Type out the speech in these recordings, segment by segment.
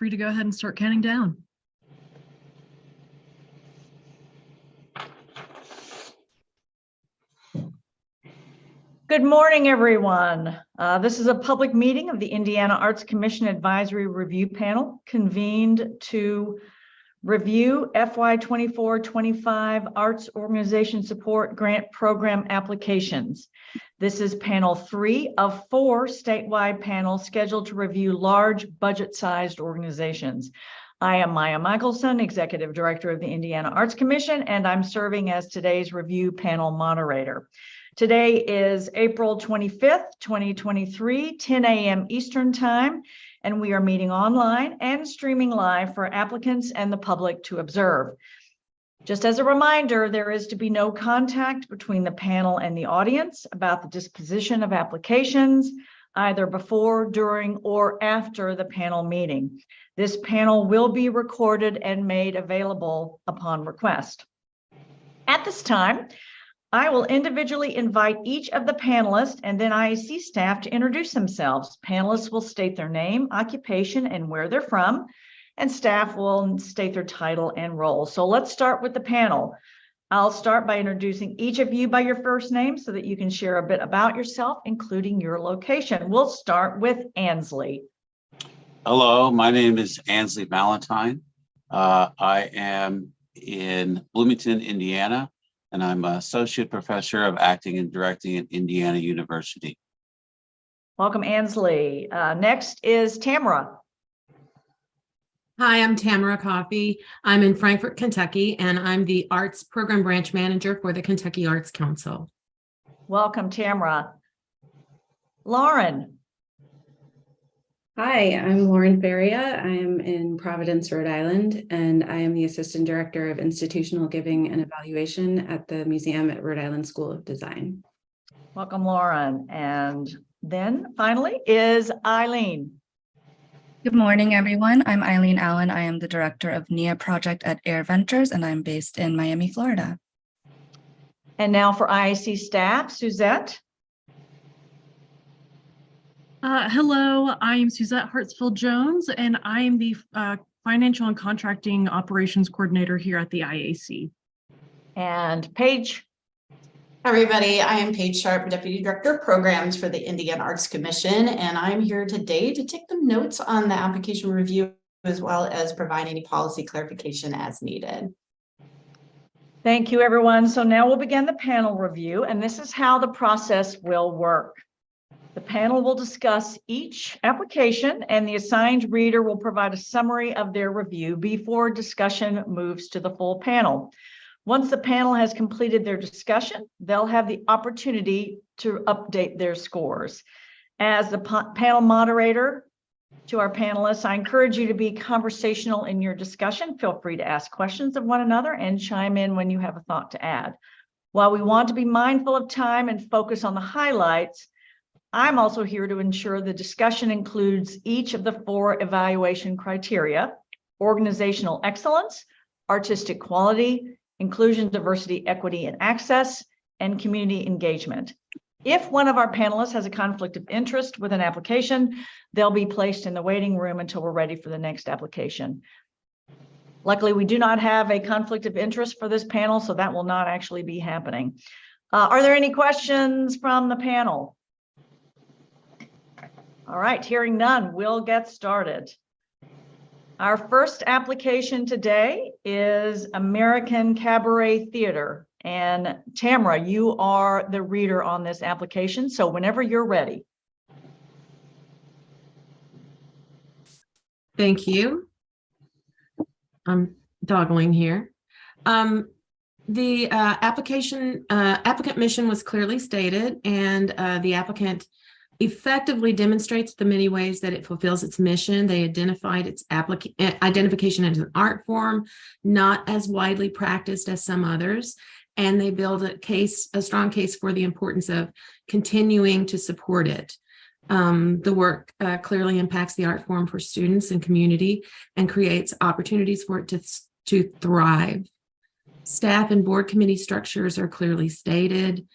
free to go ahead and start counting down. Good morning, everyone. This is a public meeting of the Indiana Arts Commission Advisory Review Panel convened to review FY24-25 Arts Organization Support Grant Program applications. This is panel 3 of 4 statewide panels scheduled to review large budget-sized organizations. I am Maya Michelson, Executive Director of the Indiana Arts Commission, and I'm serving as today's review panel moderator. Today is April 25th, 2023, 10 a.m. Eastern Time, and we are meeting online and streaming live for applicants and the public to observe. Just as a reminder, there is to be no contact between the panel and the audience about the disposition of applications, either before, during, or after the panel meeting. This panel will be recorded and made available upon request. At this time, I will individually invite each of the panelists and then IAC staff to introduce themselves. Panelists will state their name, occupation, and where they're from, and staff will state their title and role. So let's start with the panel. I'll start by introducing each of you by your first name so that you can share a bit about yourself, including your location. We'll start with Ansley. Hello, my name is Ansley Valentine. I am in Bloomington, Indiana, and I'm an associate professor of acting and directing at Indiana University. Welcome, Ansley. Next is Tamara. Hi, I'm Tamara Coffey. I'm in Frankfort, Kentucky, and I'm the Arts Program Branch Manager for the Kentucky Arts Council. Welcome, Tamara. Lauren. Hi, I'm Lauren Faria. I am in Providence, Rhode Island, and I am the Assistant Director of Institutional Giving and Evaluation at the Museum at Rhode Island School of Design. Welcome, Lauren. And then finally is Eileen. Good morning, everyone. I'm Eileen Allen. I am the Director of NIA Project at Air Ventures, and I'm based in Miami, Florida. And now for IAC staff, Suzette. Hello, I am Suzette Hartsfield-Jones, and I am the Financial and Contracting Operations Coordinator here at the IAC. And Paige. Hi, everybody. I am Paige Sharp, Deputy Director of Programs for the Indiana Arts Commission, and I'm here today to take the notes on the application review as well as provide any policy clarification as needed. Thank you, everyone. So now we'll begin the panel review, and this is how the process will work. The panel will discuss each application, and the assigned reader will provide a summary of their review before discussion moves to the full panel. Once the panel has completed their discussion, they'll have the opportunity to update their scores. As the panel moderator to our panelists, I encourage you to be conversational in your discussion. Feel free to ask questions of one another and chime in when you have a thought to add. While we want to be mindful of time and focus on the highlights, I'm also here to ensure the discussion includes each of the 4 evaluation criteria: organizational excellence, artistic quality, inclusion, diversity, equity, and access, and community engagement. If one of our panelists has a conflict of interest with an application, they'll be placed in the waiting room until we're ready for the next application. Luckily, we do not have a conflict of interest for this panel, so that will not actually be happening. Are there any questions from the panel? All right, hearing none, we'll get started. Our first application today is American Cabaret Theater. And Tamara, you are the reader on this application, so whenever you're ready. Thank you. I'm toggling here. The applicant mission was clearly stated, and the applicant effectively demonstrates the many ways that it fulfills its mission. They identified its identification as an art form, not as widely practiced as some others, and they build a strong case for the importance of continuing to support it. The work clearly impacts the art form for students and community and creates opportunities for it to thrive. Staff and board committee structures are clearly stated.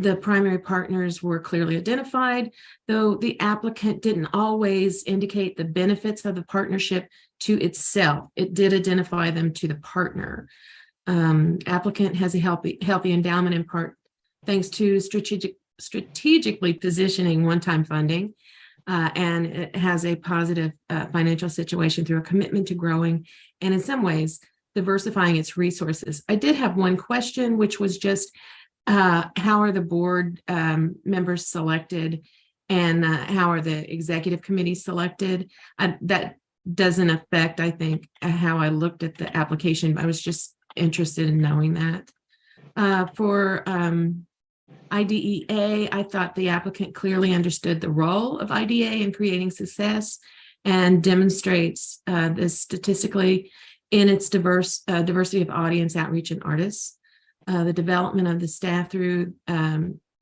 The primary partners were clearly identified, though the applicant didn't always indicate the benefits of the partnership to itself. It did identify them to the partner. Applicant has a healthy endowment in part thanks to strategically positioning one-time funding, and it has a positive financial situation through a commitment to growing and in some ways diversifying its resources. I did have one question, which was just how are the board members selected, and how are the executive committees selected? That doesn't affect, I think, how I looked at the application. I was just interested in knowing that. For IDEA, I thought the applicant clearly understood the role of IDEA in creating success and demonstrates this statistically in its diversity of audience, outreach, and artists. The development of the staff through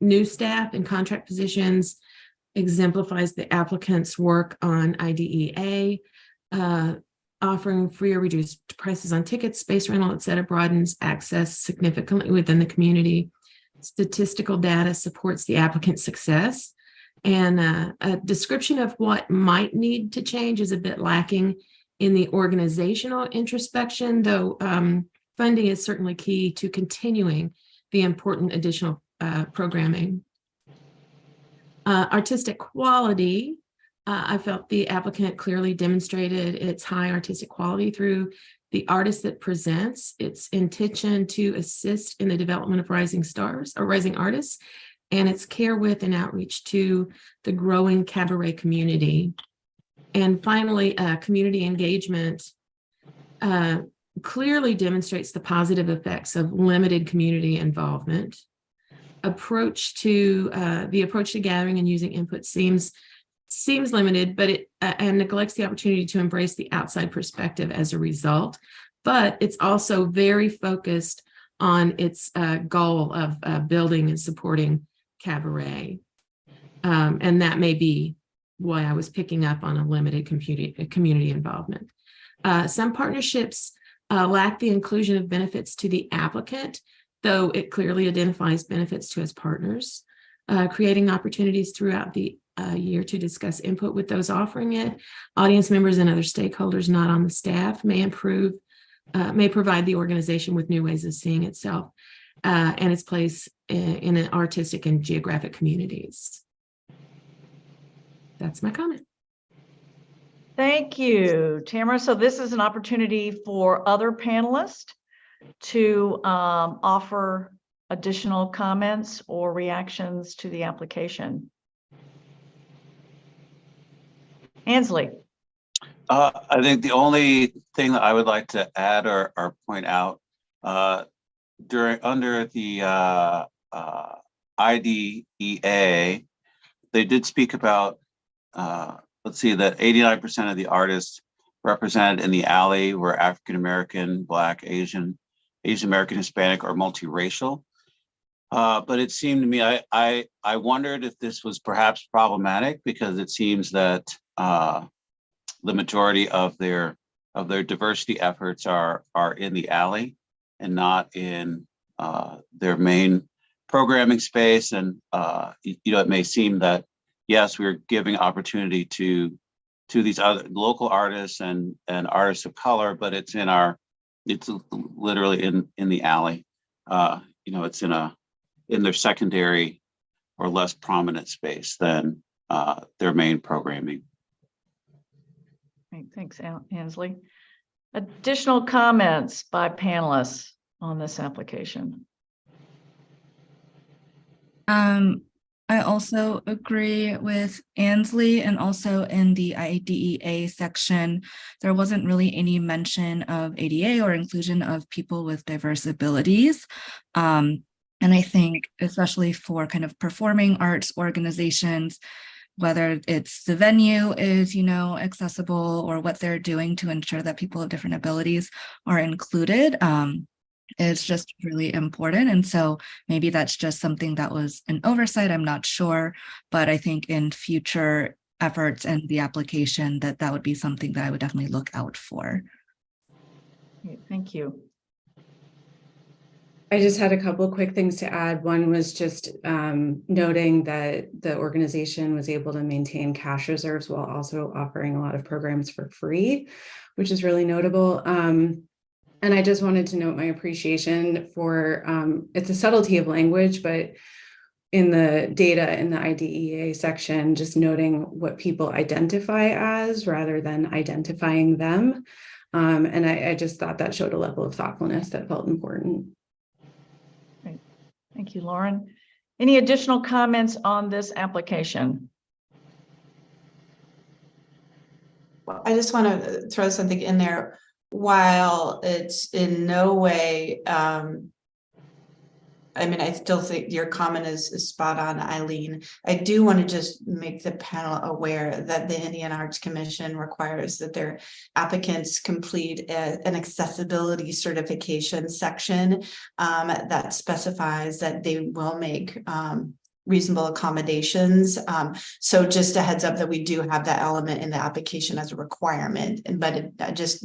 new staff and contract positions exemplifies the applicant's work on IDEA. Offering free or reduced prices on tickets, space rental, et cetera, broadens access significantly within the community. Statistical data supports the applicant's success. And a description of what might need to change is a bit lacking in the organizational introspection, though funding is certainly key to continuing the important additional programming. Artistic quality, I felt the applicant clearly demonstrated its high artistic quality through the artist that presents, its intention to assist in the development of rising stars or rising artists, and its care with and outreach to the growing cabaret community. And finally, community engagement clearly demonstrates the positive effects of limited community involvement. The approach to gathering and using input seems limited, but it and neglects the opportunity to embrace the outside perspective as a result. But it's also very focused on its goal of building and supporting cabaret, and that may be why I was picking up on a limited community involvement. Some partnerships lack the inclusion of benefits to the applicant, though it clearly identifies benefits to its partners, creating opportunities throughout the year to discuss input with those offering it. Audience members and other stakeholders not on the staff may provide the organization with new ways of seeing itself and its place in an artistic and geographic communities. That's my comment. Thank you, Tamara. So this is an opportunity for other panelists to offer additional comments or reactions to the application. Ansley. I think the only thing that I would like to add or point out under the IDEA, they did speak about let's see, that 89% of the artists represented in the alley were African American, Black, Asian American, Hispanic, or multiracial. But it seemed to me, I wondered if this was perhaps problematic, because it seems that the majority of their diversity efforts are in the alley and not in their main programming space. And it may seem that yes, we're giving opportunity to these other local artists and artists of color, but it's literally in the alley. It's in their secondary or less prominent space than their main programming. Great, thanks, Ansley. Additional comments by panelists on this application? I also agree with Ansley, and also in the IDEA section, there wasn't really any mention of ADA or inclusion of people with diverse abilities. And I think especially for kind of performing arts organizations, whether it's the venue is, accessible, or what they're doing to ensure that people of different abilities are included, it's just really important. And so maybe that's just something that was an oversight, I'm not sure, but I think in future efforts and the application that would be something that I would definitely look out for. Great, thank you. I just had a couple of quick things to add. One was just noting that the organization was able to maintain cash reserves while also offering a lot of programs for free, which is really notable. And I just wanted to note my appreciation for, it's a subtlety of language, but in the data in the IDEA section, just noting what people identify as rather than identifying them. And I just thought that showed a level of thoughtfulness that felt important. Great. Thank you, Lauren. Any additional comments on this application? Well, I just want to throw something in there. While it's in no way, I mean, I still think your comment is spot on, Eileen. I do want to just make the panel aware that the Indiana Arts Commission requires that their applicants complete an accessibility certification section that specifies that they will make reasonable accommodations. So just a heads up that we do have that element in the application as a requirement, but just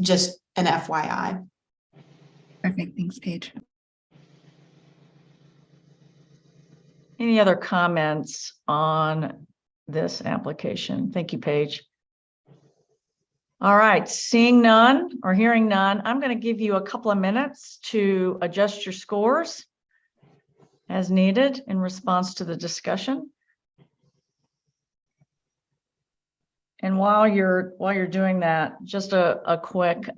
an FYI. Perfect. Thanks, Paige. Any other comments on this application? Thank you, Paige. All right, seeing none or hearing none, I'm going to give you a couple of minutes to adjust your scores as needed in response to the discussion. And while you're doing that, just a quick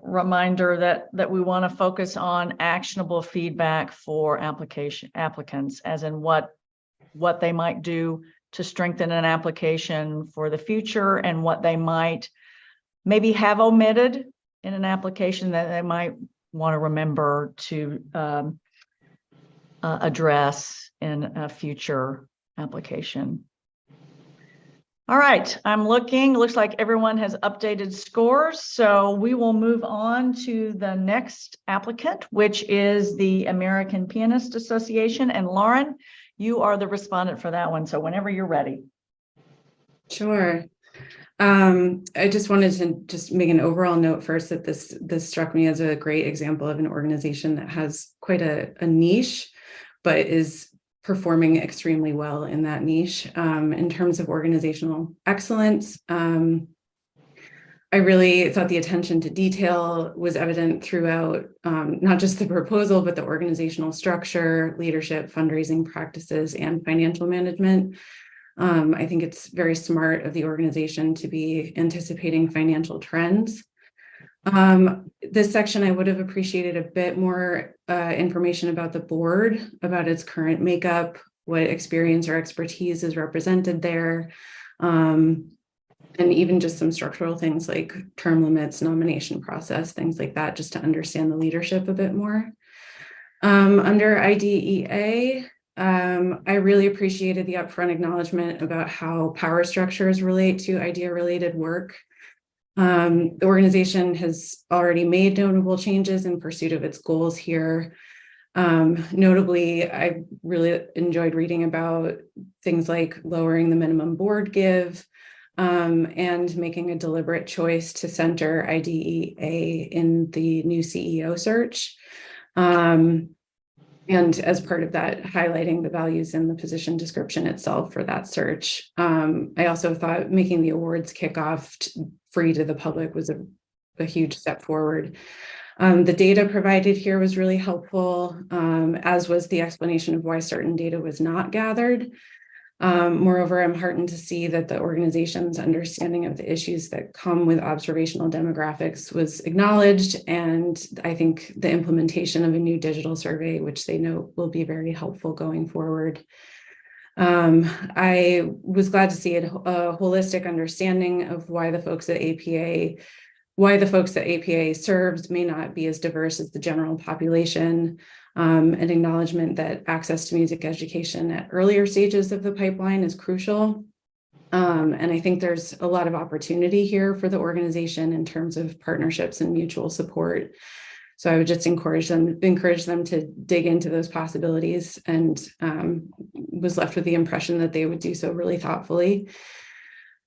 reminder that we want to focus on actionable feedback for applicants, as in what they might do to strengthen an application for the future, and what they might maybe have omitted in an application that they might want to remember to address in a future application. All right, I'm looking, looks like everyone has updated scores. So we will move on to the next applicant, which is the American Pianist Association. And Lauren, you are the respondent for that one. So whenever you're ready. Sure. I just wanted to just make an overall note first that this struck me as a great example of an organization that has quite a niche, but is performing extremely well in that niche. In terms of organizational excellence, I really thought the attention to detail was evident throughout not just the proposal, but the organizational structure, leadership, fundraising practices, and financial management. I think it's very smart of the organization to be anticipating financial trends. This section, I would have appreciated a bit more information about the board, about its current makeup, what experience or expertise is represented there, and even just some structural things like term limits, nomination process, things like that, just to understand the leadership a bit more. Under IDEA, I really appreciated the upfront acknowledgement about how power structures relate to idea-related work. The organization has already made notable changes in pursuit of its goals here. Notably, I really enjoyed reading about things like lowering the minimum board give and making a deliberate choice to center IDEA in the new CEO search. And as part of that, highlighting the values in the position description itself for that search. I also thought making the awards kickoff free to the public was a huge step forward. The data provided here was really helpful, as was the explanation of why certain data was not gathered. Moreover, I'm heartened to see that the organization's understanding of the issues that come with observational demographics was acknowledged, and I think the implementation of a new digital survey, which they know will be very helpful going forward. I was glad to see a holistic understanding of why the folks at APA serves may not be as diverse as the general population. An acknowledgement that access to music education at earlier stages of the pipeline is crucial. And I think there's a lot of opportunity here for the organization in terms of partnerships and mutual support. So I would just encourage them to dig into those possibilities, and was left with the impression that they would do so really thoughtfully.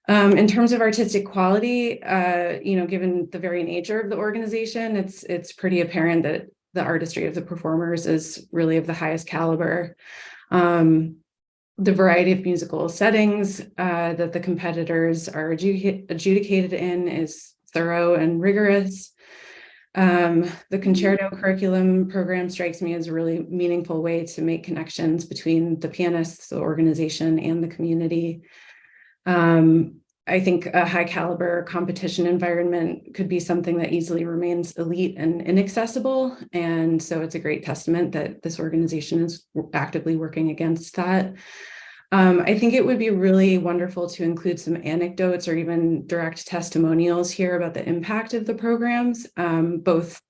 In terms of artistic quality, given the very nature of the organization, it's pretty apparent that the artistry of the performers is really of the highest caliber. The variety of musical settings that the competitors are adjudicated in is thorough and rigorous. The concerto curriculum program strikes me as a really meaningful way to make connections between the pianists, the organization, and the community. I think a high caliber competition environment could be something that easily remains elite and inaccessible. And so it's a great testament that this organization is actively working against that. I think it would be really wonderful to include some anecdotes or even direct testimonials here about the impact of the programs, both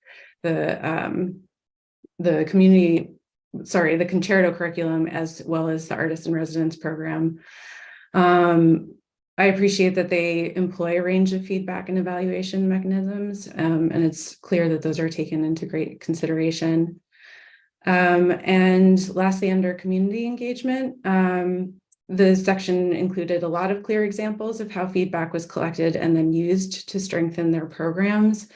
the concerto curriculum as well as the Artist in Residence program. I appreciate that they employ a range of feedback and evaluation mechanisms, and it's clear that those are taken into great consideration. And lastly, under community engagement, the section included a lot of clear examples of how feedback was collected and then used to strengthen their programs.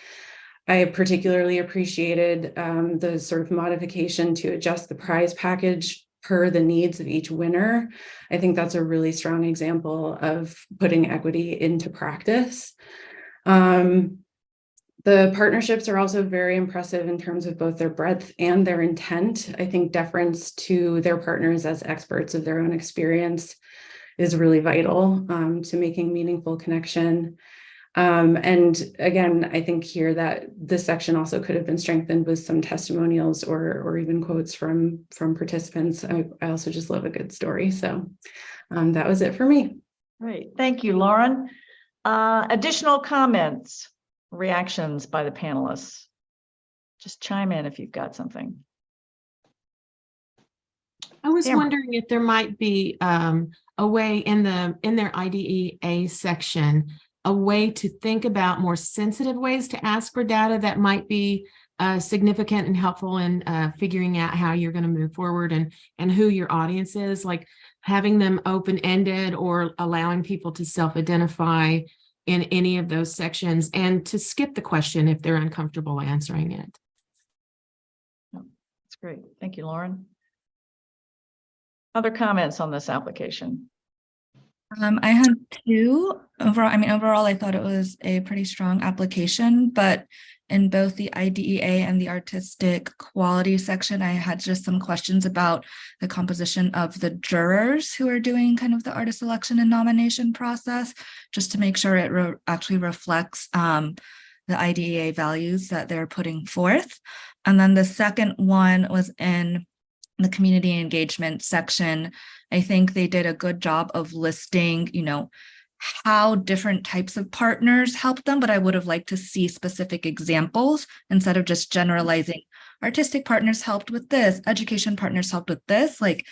I particularly appreciated the sort of modification to adjust the prize package per the needs of each winner. I think that's a really strong example of putting equity into practice. The partnerships are also very impressive in terms of both their breadth and their intent. I think deference to their partners as experts of their own experience is really vital to making meaningful connection. And again, I think here that this section also could have been strengthened with some testimonials or even quotes from participants. I also just love a good story. So that was it for me. Great. Thank you, Lauren. Additional comments, reactions by the panelists? Just chime in if you've got something. I was Tamara. wondering if there might be a way in their IDEA section, a way to think about more sensitive ways to ask for data that might be significant and helpful in figuring out how you're going to move forward and who your audience is, like having them open-ended or allowing people to self-identify in any of those sections and to skip the question if they're uncomfortable answering it. That's great. Thank you, Lauren. Other comments on this application? I had two. Overall, I thought it was a pretty strong application, but in both the IDEA and the artistic quality section, I had just some questions about the composition of the jurors who are doing kind of the artist selection and nomination process, just to make sure it actually reflects the IDEA values that they're putting forth. And then the second one was in the community engagement section. I think they did a good job of listing, how different types of partners help them, but I would have liked to see specific examples instead of just generalizing. Artistic partners helped with this, education partners helped with this. Like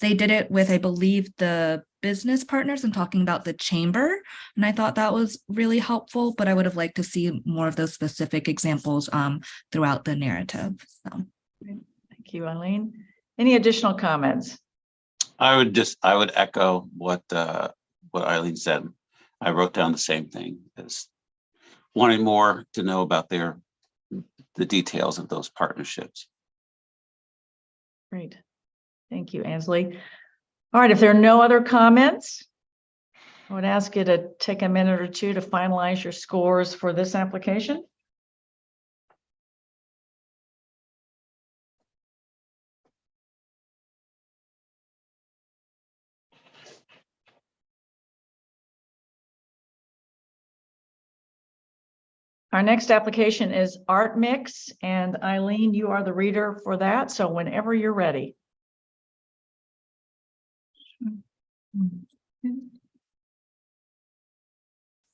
they did it with, I believe, the business partners and talking about the chamber. And I thought that was really helpful, but I would have liked to see more of those specific examples throughout the narrative. So. Thank you, Eileen. Any additional comments? I would echo what Eileen said. I wrote down the same thing as wanting more to know about the details of those partnerships. Great. Thank you, Ansley. All right, if there are no other comments, I would ask you to take a minute or two to finalize your scores for this application. Our next application is ArtMix, and Eileen, you are the reader for that. So whenever you're ready.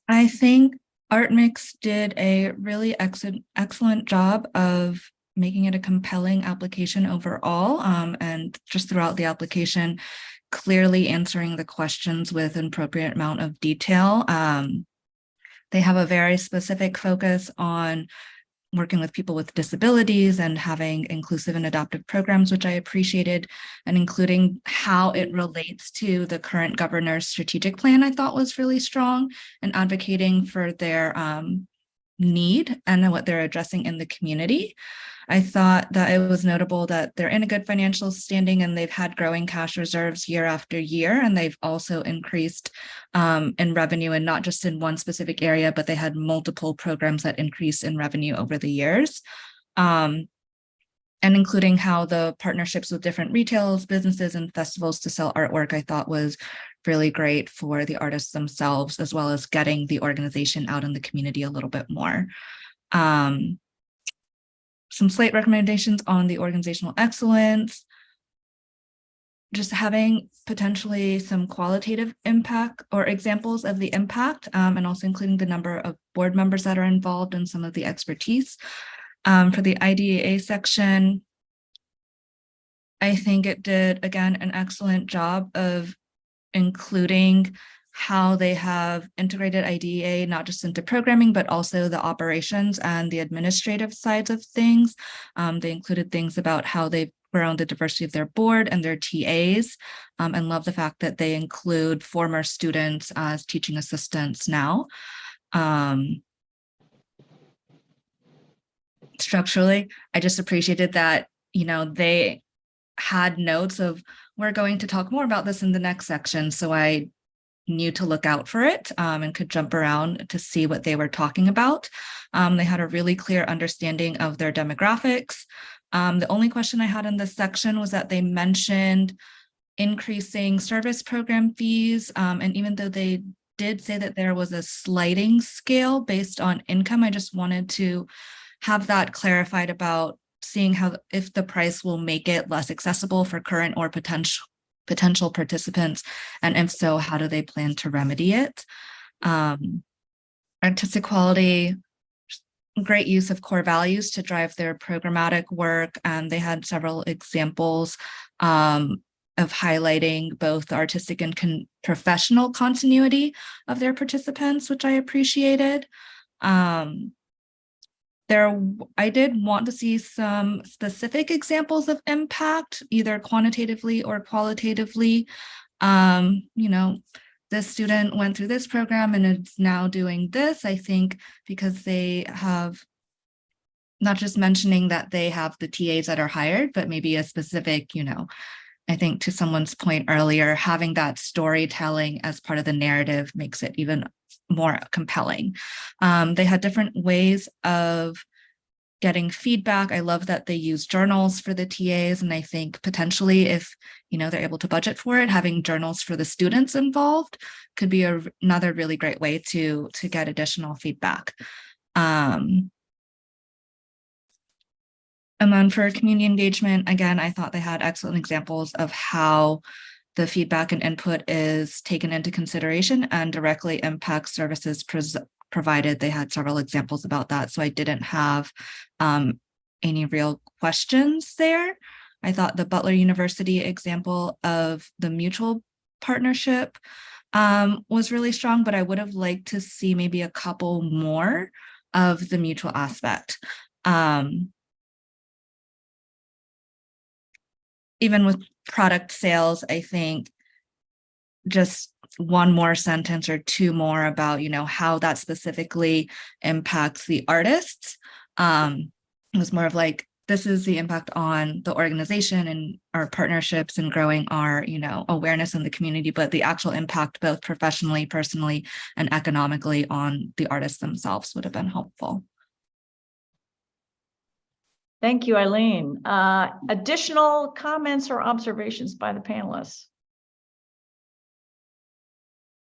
I think ArtMix did a really excellent job of making it a compelling application overall, and just throughout the application, clearly answering the questions with an appropriate amount of detail. They have a very specific focus on working with people with disabilities and having inclusive and adaptive programs, which I appreciated, and including how it relates to the current governor's strategic plan, I thought was really strong, and advocating for their need and what they're addressing in the community. I thought that it was notable that they're in a good financial standing and they've had growing cash reserves year after year, and they've also increased in revenue, and not just in one specific area, but they had multiple programs that increased in revenue over the years. And including how the partnerships with different retailers, businesses, and festivals to sell artwork, I thought was really great for the artists themselves, as well as getting the organization out in the community a little bit more. Some slight recommendations on the organizational excellence, just having potentially some qualitative impact or examples of the impact, and also including the number of board members that are involved and some of the expertise. For the IDEA section, I think it did, again, an excellent job of including how they have integrated IDEA, not just into programming, but also the operations and the administrative sides of things. They included things about how they've grown the diversity of their board and their TAs, and love the fact that they include former students as teaching assistants now. Structurally, I just appreciated that, they had notes of, we're going to talk more about this in the next section. So I knew to look out for it, and could jump around to see what they were talking about. They had a really clear understanding of their demographics. The only question I had in this section was that they mentioned increasing service program fees. And even though they did say that there was a sliding scale based on income, I just wanted to have that clarified about seeing how, if the price will make it less accessible for current or potential participants, and if so, how do they plan to remedy it? Artistic quality, great use of core values to drive their programmatic work, and they had several examples of highlighting both the artistic and professional continuity of their participants, which I appreciated. I did want to see some specific examples of impact, either quantitatively or qualitatively. This student went through this program and is now doing this. I think because they have not just mentioning that they have the TAs that are hired, but maybe a specific, I think to someone's point earlier, having that storytelling as part of the narrative makes it even more compelling. They had different ways of getting feedback. I love that they use journals for the TAs, and I think potentially if they're able to budget for it, having journals for the students involved could be another really great way to get additional feedback. And then for community engagement, again, I thought they had excellent examples of how the feedback and input is taken into consideration and directly impacts services provided. They had several examples about that, so I didn't have any real questions there. I thought the Butler University example of the mutual partnership was really strong, but I would have liked to see maybe a couple more of the mutual aspect. Even with product sales, I think just one more sentence or two more about, how that specifically impacts the artists. It was more of like, this is the impact on the organization and our partnerships and growing our, awareness in the community, but the actual impact both professionally, personally, and economically on the artists themselves would have been helpful. Thank you, Eileen. Additional comments or observations by the panelists?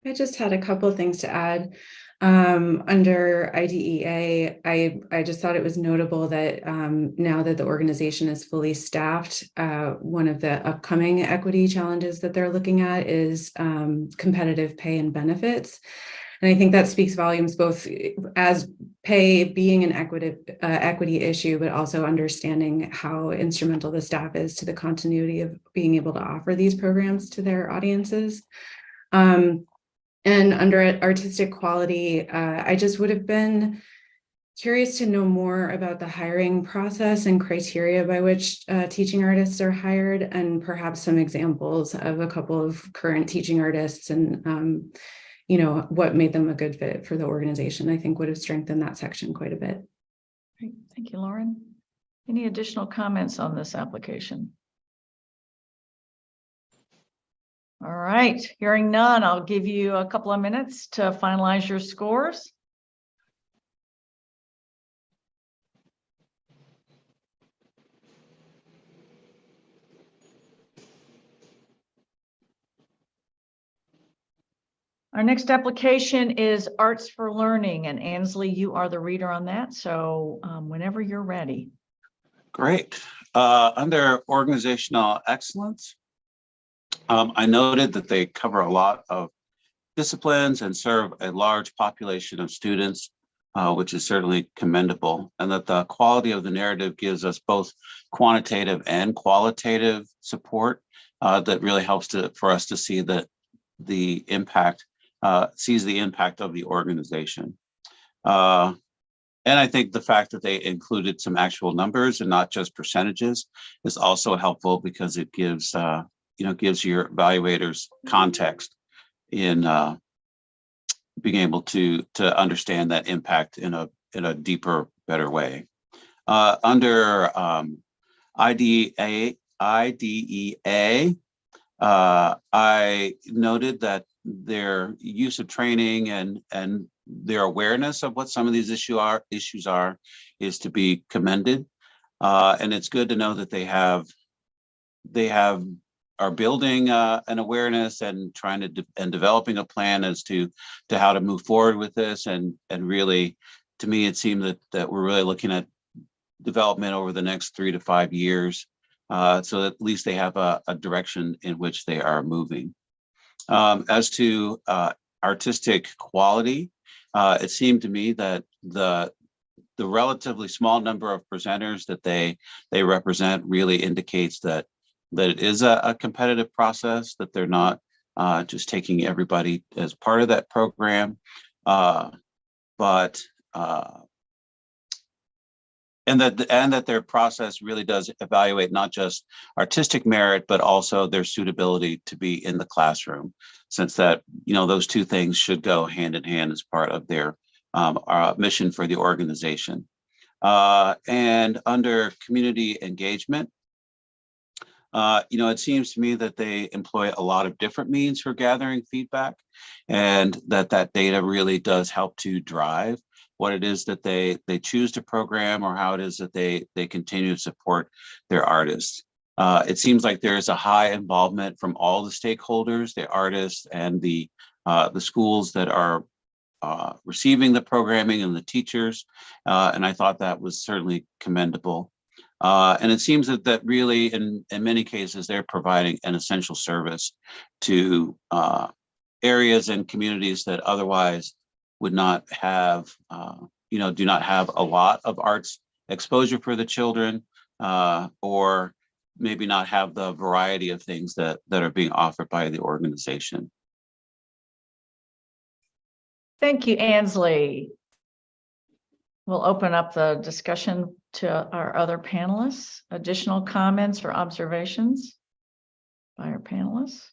I just had a couple of things to add. Under IDEA, I just thought it was notable that now that the organization is fully staffed, one of the upcoming equity challenges that they're looking at is competitive pay and benefits. And I think that speaks volumes, both as pay being an equity issue, but also understanding how instrumental the staff is to the continuity of being able to offer these programs to their audiences. And under artistic quality, I just would have been curious to know more about the hiring process and criteria by which teaching artists are hired, and perhaps some examples of a couple of current teaching artists and you know, what made them a good fit for the organization. I think would have strengthened that section quite a bit. Great. Thank you, Lauren. Any additional comments on this application? All right, hearing none, I'll give you a couple of minutes to finalize your scores. Our next application is Arts for Learning, and Ansley, you are the reader on that. So whenever you're ready. Great. Under organizational excellence, I noted that they cover a lot of disciplines and serve a large population of students, which is certainly commendable, and that the quality of the narrative gives us both quantitative and qualitative support that really helps for us to see that the impact, sees the impact of the organization. And I think the fact that they included some actual numbers and not just percentages is also helpful, because it gives gives your evaluators context in being able to understand that impact in a deeper, better way. Under IDEA, I noted that their use of training and their awareness of what some of these issues are is to be commended. And it's good to know that they are building an awareness and trying to and developing a plan as to how to move forward with this. And really, to me, it seemed that we're really looking at development over the next 3 to 5 years. So at least they have a direction in which they are moving. As to artistic quality, it seemed to me that the relatively small number of presenters that they represent really indicates that it is a competitive process, that they're not just taking everybody as part of that program, and that their process really does evaluate not just artistic merit, but also their suitability to be in the classroom, since that, those two things should go hand in hand as part of their mission for the organization. And under community engagement, it seems to me that they employ a lot of different means for gathering feedback, and that data really does help to drive what it is that they choose to program, or how it is that they continue to support their artists. It seems like there is a high involvement from all the stakeholders, the artists and the schools that are receiving the programming, and the teachers. And I thought that was certainly commendable. And it seems that really, in many cases, they're providing an essential service to areas and communities that otherwise would not have, do not have a lot of arts exposure for the children, or maybe not have the variety of things that are being offered by the organization. Thank you, Ansley. We'll open up the discussion to our other panelists. Additional comments or observations by our panelists?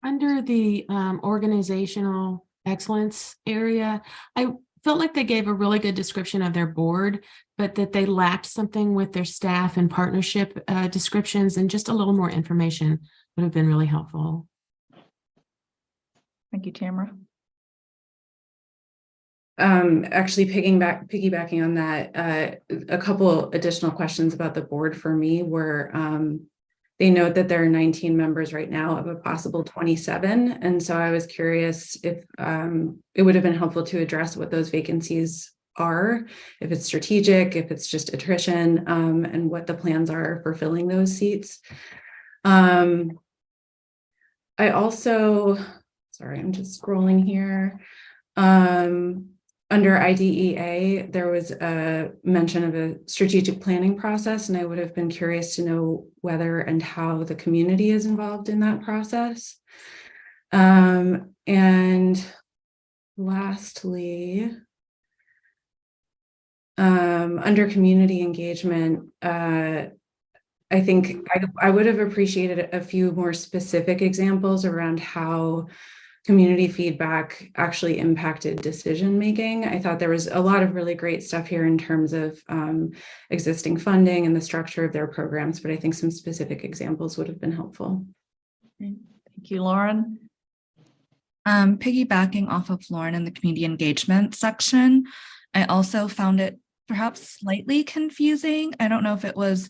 Under the organizational excellence area, I felt like they gave a really good description of their board, but that they lacked something with their staff and partnership descriptions, and just a little more information would have been really helpful. Thank you, Tamara. Actually, piggybacking on that, a couple additional questions about the board for me were, they note that there are 19 members right now of a possible 27. And so I was curious if it would have been helpful to address what those vacancies are, if it's strategic, if it's just attrition, and what the plans are for filling those seats. I also, sorry, I'm just scrolling here. Under IDEA, there was a mention of a strategic planning process, and I would have been curious to know whether and how the community is involved in that process. And lastly, Under community engagement, I think I would have appreciated a few more specific examples around how community feedback actually impacted decision making. I thought there was a lot of really great stuff here in terms of existing funding and the structure of their programs, but I think some specific examples would have been helpful. Thank you, Lauren. Piggybacking off of Lauren in the community engagement section, I also found it perhaps slightly confusing. I don't know if it was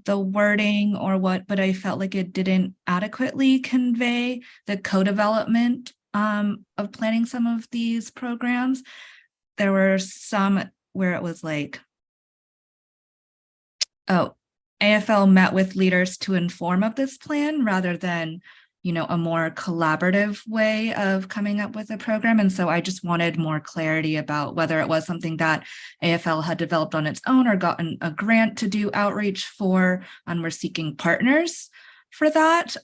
the wording or what, but I felt like it didn't adequately convey the co-development of planning some of these programs. There were some where it was like, oh, AFL met with leaders to inform of this plan rather than, you know, a more collaborative way of coming up with a program. And so I just wanted more clarity about whether it was something that AFL had developed on its own or gotten a grant to do outreach for, and were seeking partners for that,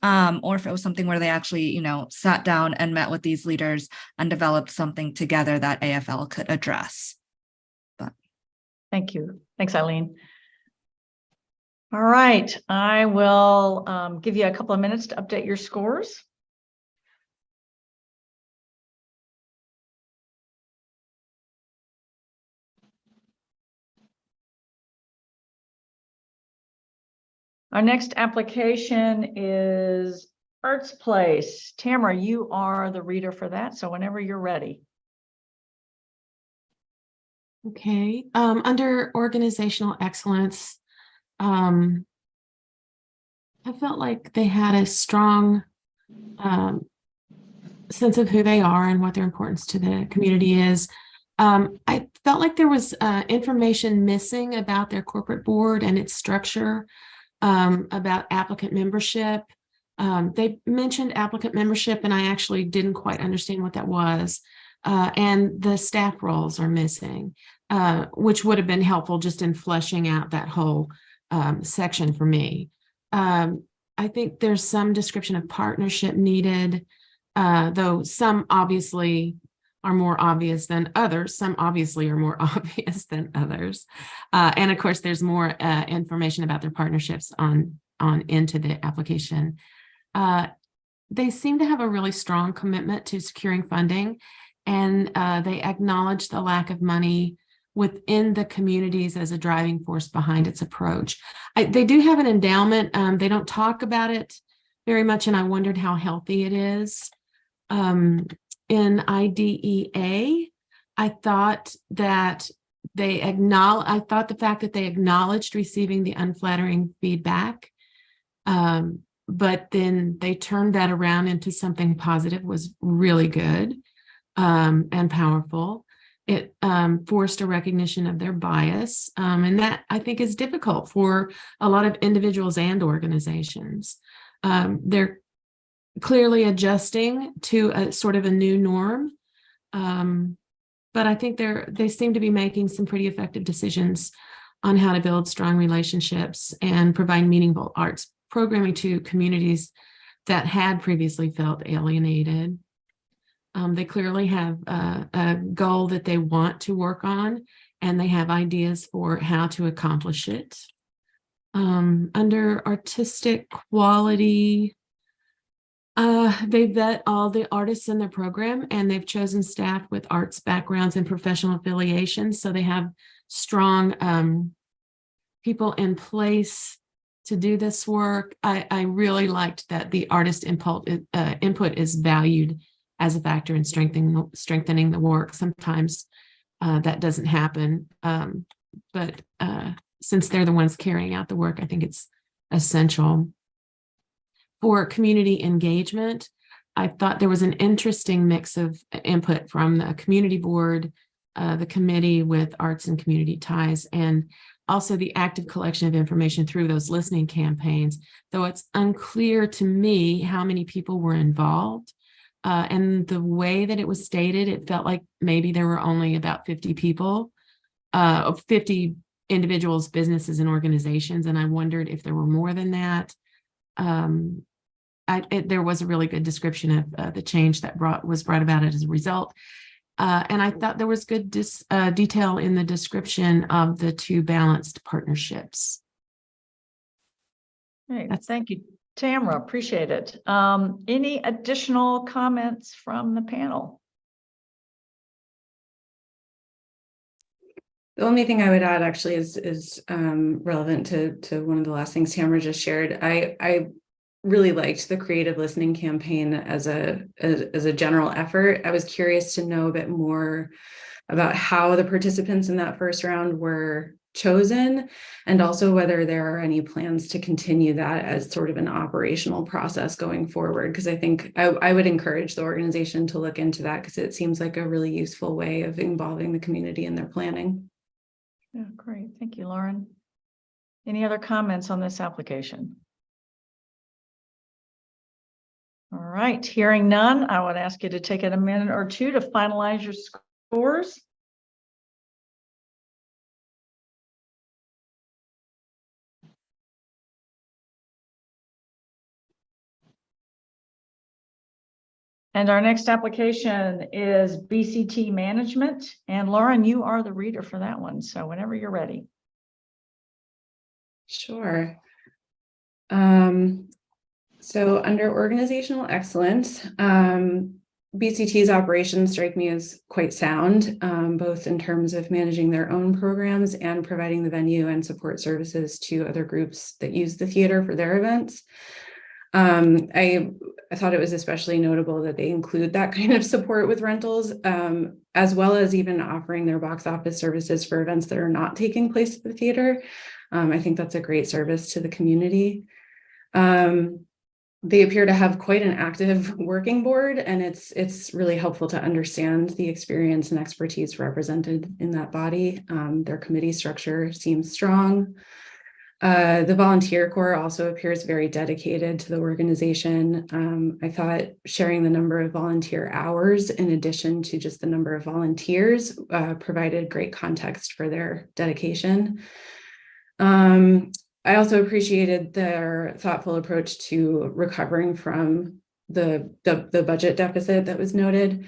or if it was something where they actually, you know, sat down and met with these leaders and developed something together that AFL could address. But Thank you. Thanks, Eileen. All right, I will give you a couple of minutes to update your scores. Our next application is Arts Place. Tamara, you are the reader for that, so whenever you're ready. Okay, under organizational excellence, I felt like they had a strong sense of who they are and what their importance to the community is. I felt like there was information missing about their corporate board and its structure, about applicant membership. They mentioned applicant membership, and I actually didn't quite understand what that was. And the staff roles are missing, which would have been helpful just in fleshing out that whole section for me. I think there's some description of partnership needed, though some obviously are more obvious than others. Some obviously are more obvious than others. And of course, there's more information about their partnerships on into the application. They seem to have a really strong commitment to securing funding, and they acknowledge the lack of money within the communities as a driving force behind its approach. They do have an endowment. They don't talk about it very much, and I wondered how healthy it is. In IDEA, I thought that the fact that they acknowledged receiving the unflattering feedback, but then they turned that around into something positive was really good and powerful. It forced a recognition of their bias, and that I think is difficult for a lot of individuals and organizations. They're clearly adjusting to a sort of a new norm, but I think they seem to be making some pretty effective decisions on how to build strong relationships and provide meaningful arts programming to communities that had previously felt alienated. They clearly have a goal that they want to work on, and they have ideas for how to accomplish it. Under artistic quality, they vet all the artists in their program, and they've chosen staff with arts backgrounds and professional affiliations. So they have strong people in place to do this work. I really liked that the artist input is valued as a factor in strengthening the work. Sometimes that doesn't happen, but since they're the ones carrying out the work, I think it's essential. For community engagement, I thought there was an interesting mix of input from the community board, the committee with arts and community ties, and also the active collection of information through those listening campaigns, though it's unclear to me how many people were involved. And the way that it was stated, it felt like maybe there were only about 50 people, 50 individuals, businesses, and organizations. And I wondered if there were more than that. There was a really good description of the change that was brought about as a result. And I thought there was good detail in the description of the two balanced partnerships. Great, That's- thank you, Tamara, appreciate it. Any additional comments from the panel? The only thing I would add actually is relevant to one of the last things Tamara just shared. I really liked the creative listening campaign as a general effort. I was curious to know a bit more about how the participants in that first round were chosen, and also whether there are any plans to continue that as sort of an operational process going forward. Because I think I would encourage the organization to look into that, because it seems like a really useful way of involving the community in their planning. Yeah, great. Thank you, Lauren. Any other comments on this application? All right, hearing none, I would ask you to take it a minute or two to finalize your scores. And our next application is BCT Management. And Lauren, you are the reader for that one. So whenever you're ready. Sure. So under organizational excellence, BCT's operations strike me as quite sound, both in terms of managing their own programs and providing the venue and support services to other groups that use the theater for their events. I thought it was especially notable that they include that kind of support with rentals, as well as even offering their box office services for events that are not taking place at the theater. I think that's a great service to the community. They appear to have quite an active working board, and it's really helpful to understand the experience and expertise represented in that body. Their committee structure seems strong. The volunteer corps also appears very dedicated to the organization. I thought sharing the number of volunteer hours in addition to just the number of volunteers provided great context for their dedication. I also appreciated their thoughtful approach to recovering from the budget deficit that was noted.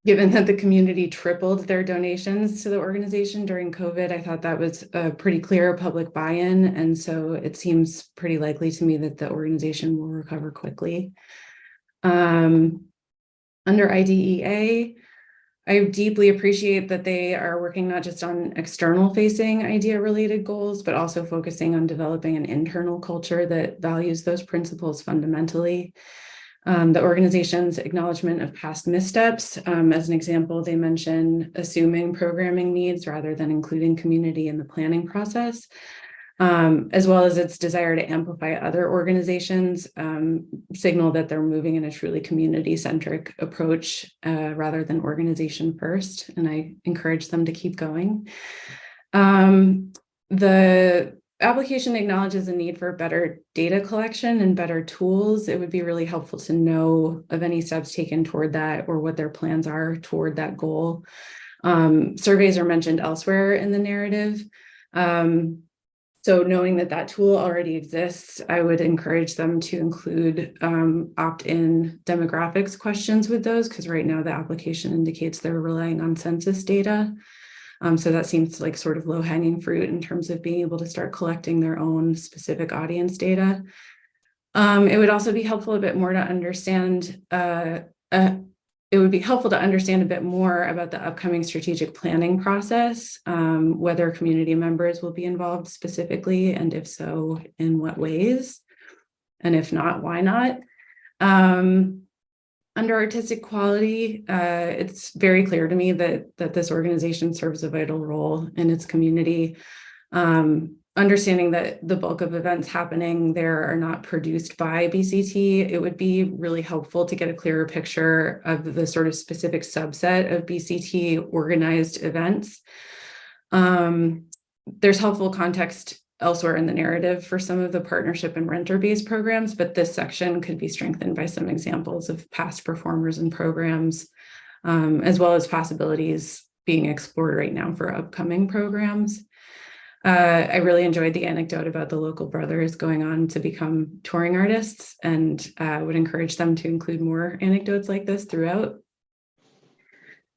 Given that the community tripled their donations to the organization during COVID, I thought that was a pretty clear public buy-in. And so it seems pretty likely to me that the organization will recover quickly. Under IDEA, I deeply appreciate that they are working not just on external facing idea related goals, but also focusing on developing an internal culture that values those principles fundamentally. The organization's acknowledgement of past missteps, as an example, they mention assuming programming needs rather than including community in the planning process, as well as its desire to amplify other organizations, signal that they're moving in a truly community-centric approach rather than organization first, and I encourage them to keep going. The application acknowledges the need for better data collection and better tools. It would be really helpful to know of any steps taken toward that or what their plans are toward that goal. Surveys are mentioned elsewhere in the narrative. So knowing that that tool already exists, I would encourage them to include opt-in demographics questions with those, because right now the application indicates they're relying on census data. So that seems like sort of low-hanging fruit in terms of being able to start collecting their own specific audience data. It would also be helpful a bit more to understand, it would be helpful to understand a bit more about the upcoming strategic planning process, whether community members will be involved specifically, and if so, in what ways, and if not, why not? Under artistic quality, it's very clear to me that this organization serves a vital role in its community. Understanding that the bulk of events happening there are not produced by BCT, it would be really helpful to get a clearer picture of the sort of specific subset of BCT organized events. There's helpful context elsewhere in the narrative for some of the partnership and renter-based programs, but this section could be strengthened by some examples of past performers and programs, as well as possibilities being explored right now for upcoming programs. I really enjoyed the anecdote about the local brothers going on to become touring artists, and would encourage them to include more anecdotes like this throughout.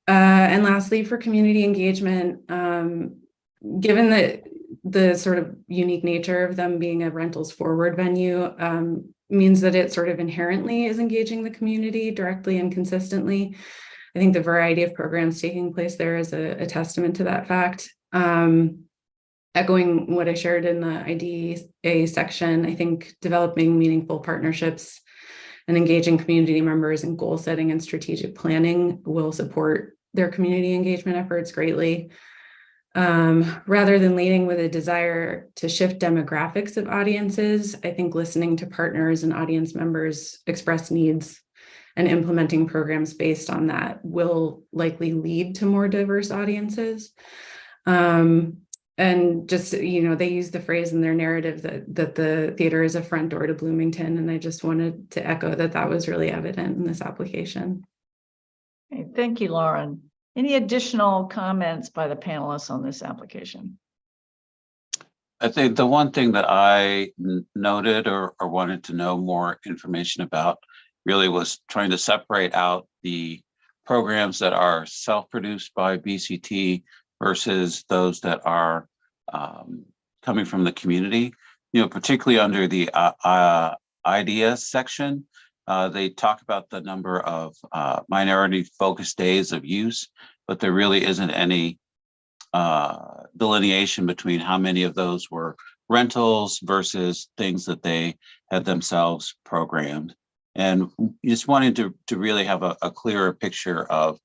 And lastly, for community engagement, given the sort of unique nature of them being a rentals forward venue, means that it sort of inherently is engaging the community directly and consistently. I think the variety of programs taking place there is a testament to that fact. Echoing what I shared in the IDEA section, I think developing meaningful partnerships and engaging community members in goal setting and strategic planning will support their community engagement efforts greatly. Rather than leading with a desire to shift demographics of audiences, I think listening to partners and audience members express needs and implementing programs based on that will likely lead to more diverse audiences. And just, you know, they use the phrase in their narrative that the theater is a front door to Bloomington. And I just wanted to echo that was really evident in this application. Okay, thank you, Lauren. Any additional comments by the panelists on this application? I think the one thing that I noted or wanted to know more information about really was trying to separate out the programs that are self-produced by BCT versus those that are coming from the community. You know, particularly under the IDEA section, they talk about the number of minority focused days of use, but there really isn't any delineation between how many of those were rentals versus things that they had themselves programmed. And just wanting to really have a clearer picture of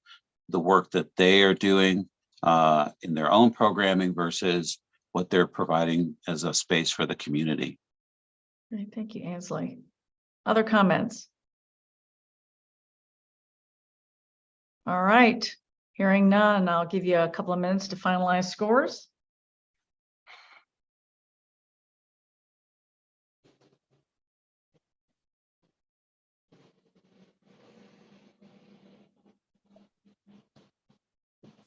the work that they are doing in their own programming versus what they're providing as a space for the community. Okay, thank you, Ansley. Other comments? All right, hearing none, I'll give you a couple of minutes to finalize scores.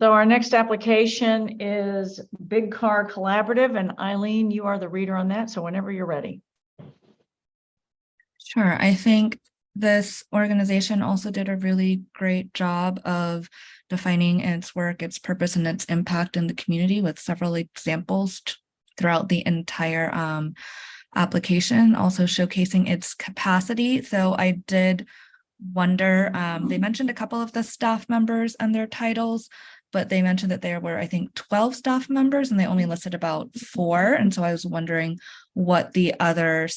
So our next application is Big Car Collaborative, and Eileen, you are the reader on that, so whenever you're ready. Sure. I think this organization also did a really great job of defining its work, its purpose, and its impact in the community with several examples throughout the entire application, also showcasing its capacity. So I did wonder, they mentioned a couple of the staff members and their titles, but they mentioned that there were, I think, 12 staff members and they only listed about 4. And so I was wondering what the other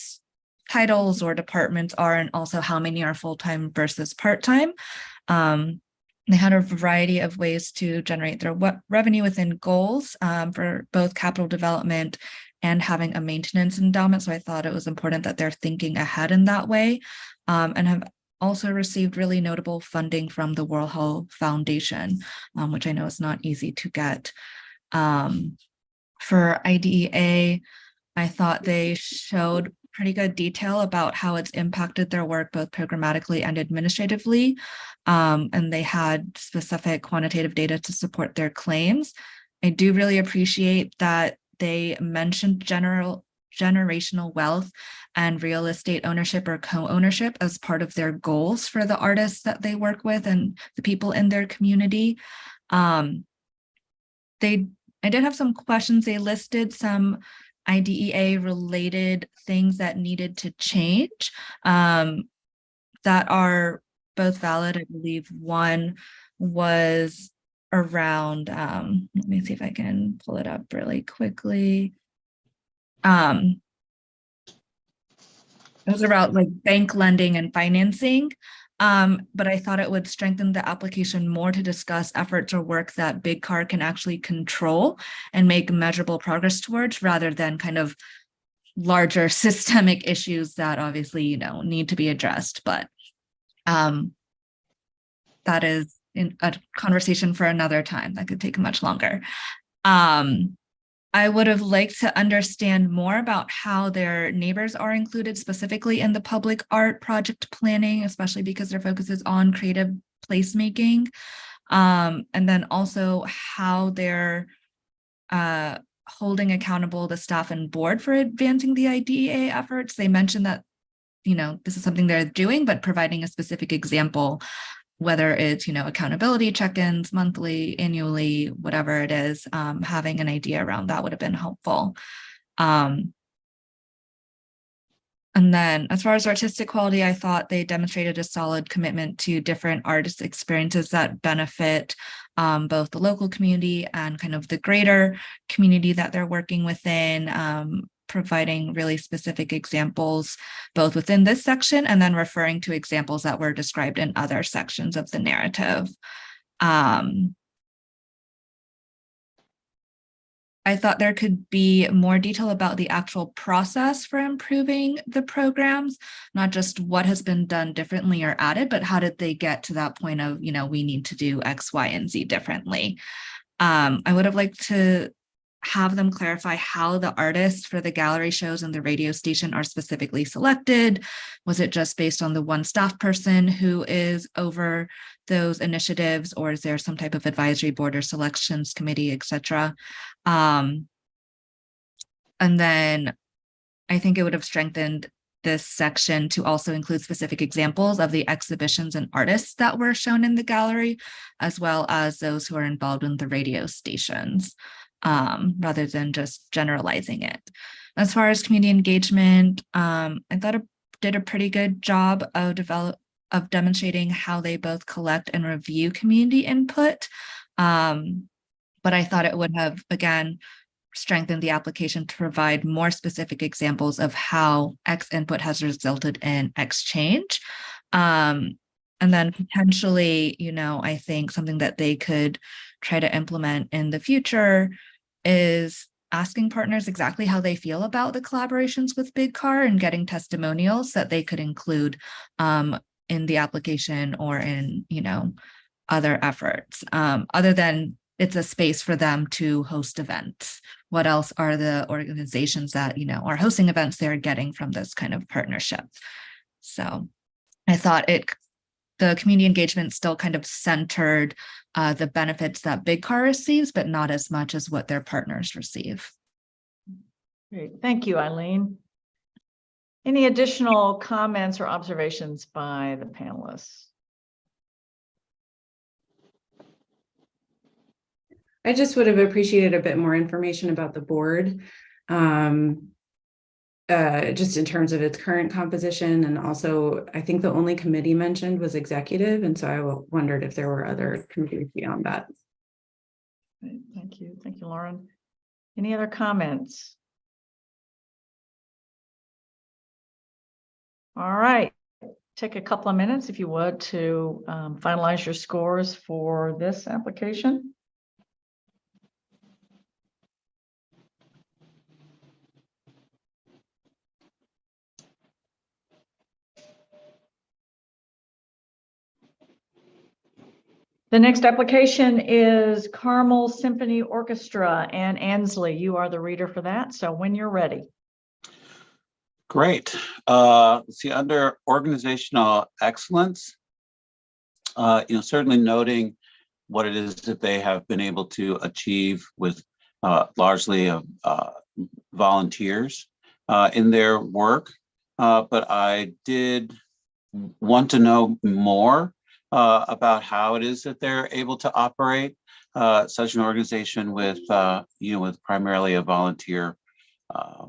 titles or departments are, and also how many are full-time versus part-time. They had a variety of ways to generate their revenue within goals for both capital development and having a maintenance endowment. So I thought it was important that they're thinking ahead in that way, and have also received really notable funding from the World Health Foundation, which I know is not easy to get. For IDEA, I thought they showed pretty good detail about how it's impacted their work both programmatically and administratively. And they had specific quantitative data to support their claims. I do really appreciate that they mentioned generational wealth and real estate ownership or co-ownership as part of their goals for the artists that they work with and the people in their community. I did have some questions. They listed some IDEA related things that needed to change that are both valid. I believe one was around, let me see if I can pull it up really quickly. It was about like bank lending and financing. But I thought it would strengthen the application more to discuss efforts or work that Big Car can actually control and make measurable progress towards, rather than kind of larger systemic issues that obviously, you know, need to be addressed. But that is in a conversation for another time. That could take much longer. I would have liked to understand more about how their neighbors are included specifically in the public art project planning, especially because their focus is on creative placemaking. And then also how they're holding accountable the staff and board for advancing the IDEA efforts. They mentioned that, you know, this is something they're doing, but providing a specific example whether it's, accountability check-ins, monthly, annually, whatever it is, having an idea around that would have been helpful. And then as far as artistic quality, I thought they demonstrated a solid commitment to different artist experiences that benefit both the local community and kind of the greater community that they're working within, providing really specific examples both within this section and then referring to examples that were described in other sections of the narrative. I thought there could be more detail about the actual process for improving the programs, not just what has been done differently or added, but how did they get to that point of, we need to do X, Y, and Z differently. I would have liked to have them clarify how the artists for the gallery shows and the radio station are specifically selected. Was it just based on the one staff person who is over those initiatives, or is there some type of advisory board or selections committee, etc.? And then I think it would have strengthened this section to also include specific examples of the exhibitions and artists that were shown in the gallery, as well as those who are involved in the radio stations, rather than just generalizing it. As far as community engagement, I thought it did a pretty good job of demonstrating how they both collect and review community input. But I thought it would have, again, strengthened the application to provide more specific examples of how X input has resulted in X change. And then potentially, I think something that they could try to implement in the future is asking partners exactly how they feel about the collaborations with Big Car and getting testimonials that they could include in the application or in, other efforts, other than it's a space for them to host events. What else are the organizations that, are hosting events they're getting from this kind of partnership? So I thought the community engagement still kind of centered the benefits that Big Car receives, but not as much as what their partners receive. Great, thank you, Eileen. Any additional comments or observations by the panelists? I just would have appreciated a bit more information about the board, just in terms of its current composition. And also, I think the only committee mentioned was executive. And so I wondered if there were other committees beyond that. Great, thank you. Thank you, Lauren. Any other comments? All right. Take a couple of minutes, if you would, to finalize your scores for this application. The next application is Carmel Symphony Orchestra, and Ansley, you are the reader for that. So when you're ready. Great. Let's see, under organizational excellence, certainly noting what it is that they have been able to achieve with largely volunteers in their work. But I did want to know more about how it is that they're able to operate such an organization with, with primarily a volunteer, a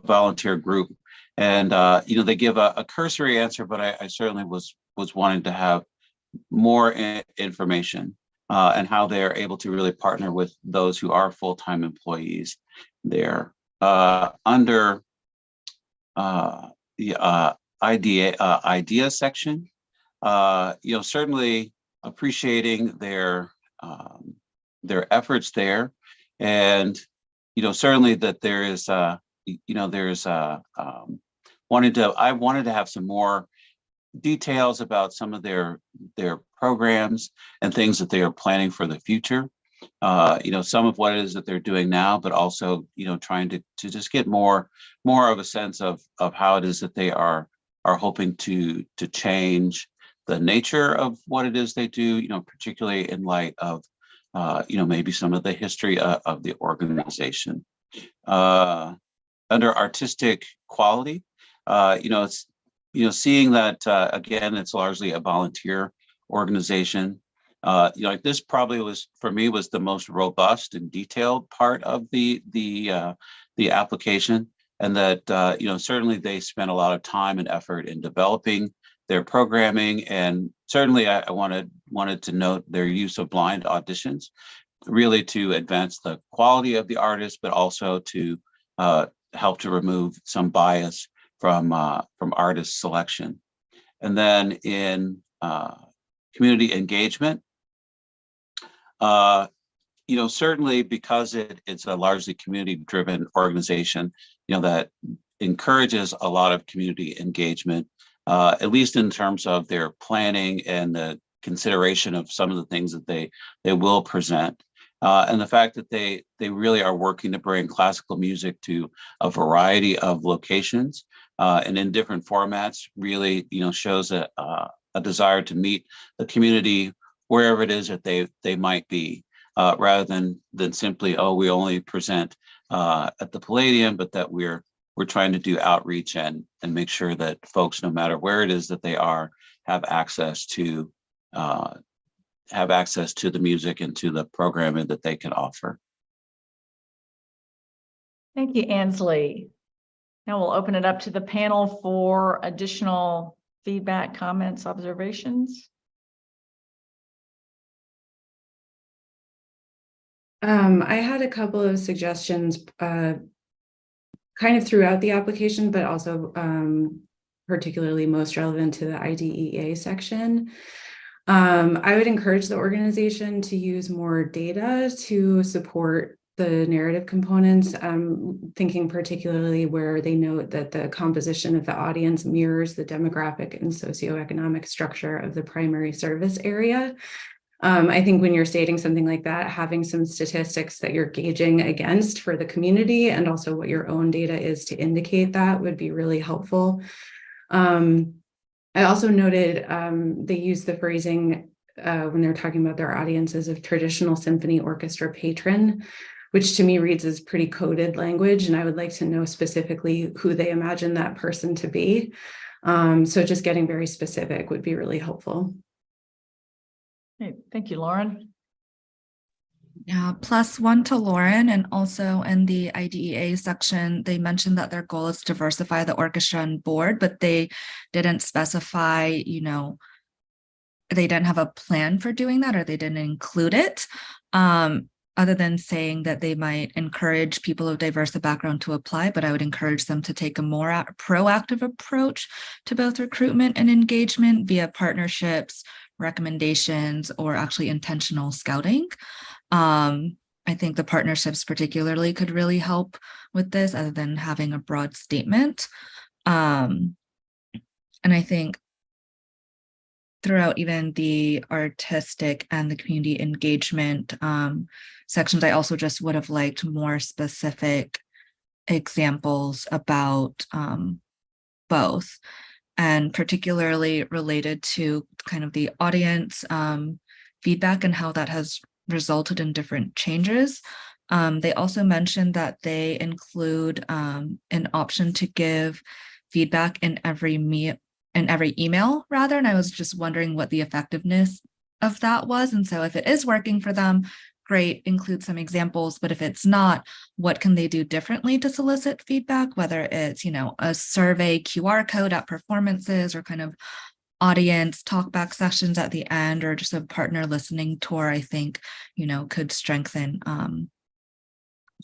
volunteer group. And, they give a cursory answer, but I certainly was wanting to have more information and how they're able to really partner with those who are full-time employees there. Under the idea section, certainly appreciating their efforts there, and certainly that there is I wanted to have some more details about some of their programs and things that they are planning for the future. Some of what it is that they're doing now, but also trying to just get more of a sense of how it is that they are hoping to change the nature of what it is they do, particularly in light of, maybe some of the history of the organization. Under artistic quality, seeing that again, it's largely a volunteer organization. This probably was for me was the most robust and detailed part of the application, and that certainly they spent a lot of time and effort in developing their programming, and certainly I wanted to note their use of blind auditions, really to advance the quality of the artist, but also to help to remove some bias from artist selection. And then in community engagement, certainly because it's a largely community-driven organization, that encourages a lot of community engagement, at least in terms of their planning and the consideration of some of the things that they will present. And the fact that they really are working to bring classical music to a variety of locations and in different formats really, shows a desire to meet the community wherever it is that they might be, rather than simply, we only present at the Palladium, but that we're trying to do outreach and make sure that folks, no matter where it is that they are, have access to the music and to the programming that they can offer. Thank you, Ansley. Now we'll open it up to the panel for additional feedback, comments, observations. I had a couple of suggestions kind of throughout the application, but also particularly most relevant to the IDEA section. I would encourage the organization to use more data to support the narrative components, thinking particularly where they note that the composition of the audience mirrors the demographic and socioeconomic structure of the primary service area. I think when you're stating something like that, having some statistics that you're gauging against for the community and also what your own data is to indicate that would be really helpful. I also noted they use the phrasing when they're talking about their audiences of traditional symphony orchestra patron, which to me reads as pretty coded language, and I would like to know specifically who they imagine that person to be. So just getting very specific would be really helpful. Okay, thank you, Lauren. Yeah, +1 to Lauren. And also in the IDEA section, they mentioned that their goal is to diversify the orchestra and board, but they didn't specify, they didn't have a plan for doing that, or they didn't include it, other than saying that they might encourage people of diverse background to apply, but I would encourage them to take a more proactive approach to both recruitment and engagement via partnerships, recommendations, or actually intentional scouting. I think the partnerships particularly could really help with this, other than having a broad statement. And I think throughout even the artistic and the community engagement sections, I also just would have liked more specific examples about both, and particularly related to kind of the audience feedback and how that has resulted in different changes. They also mentioned that they include an option to give feedback in every email rather, and I was just wondering what the effectiveness of that was. And so if it is working for them, great, include some examples, but if it's not, what can they do differently to solicit feedback, whether it's, a survey QR code at performances, or kind of audience talkback sessions at the end, or just a partner listening tour, I think, could strengthen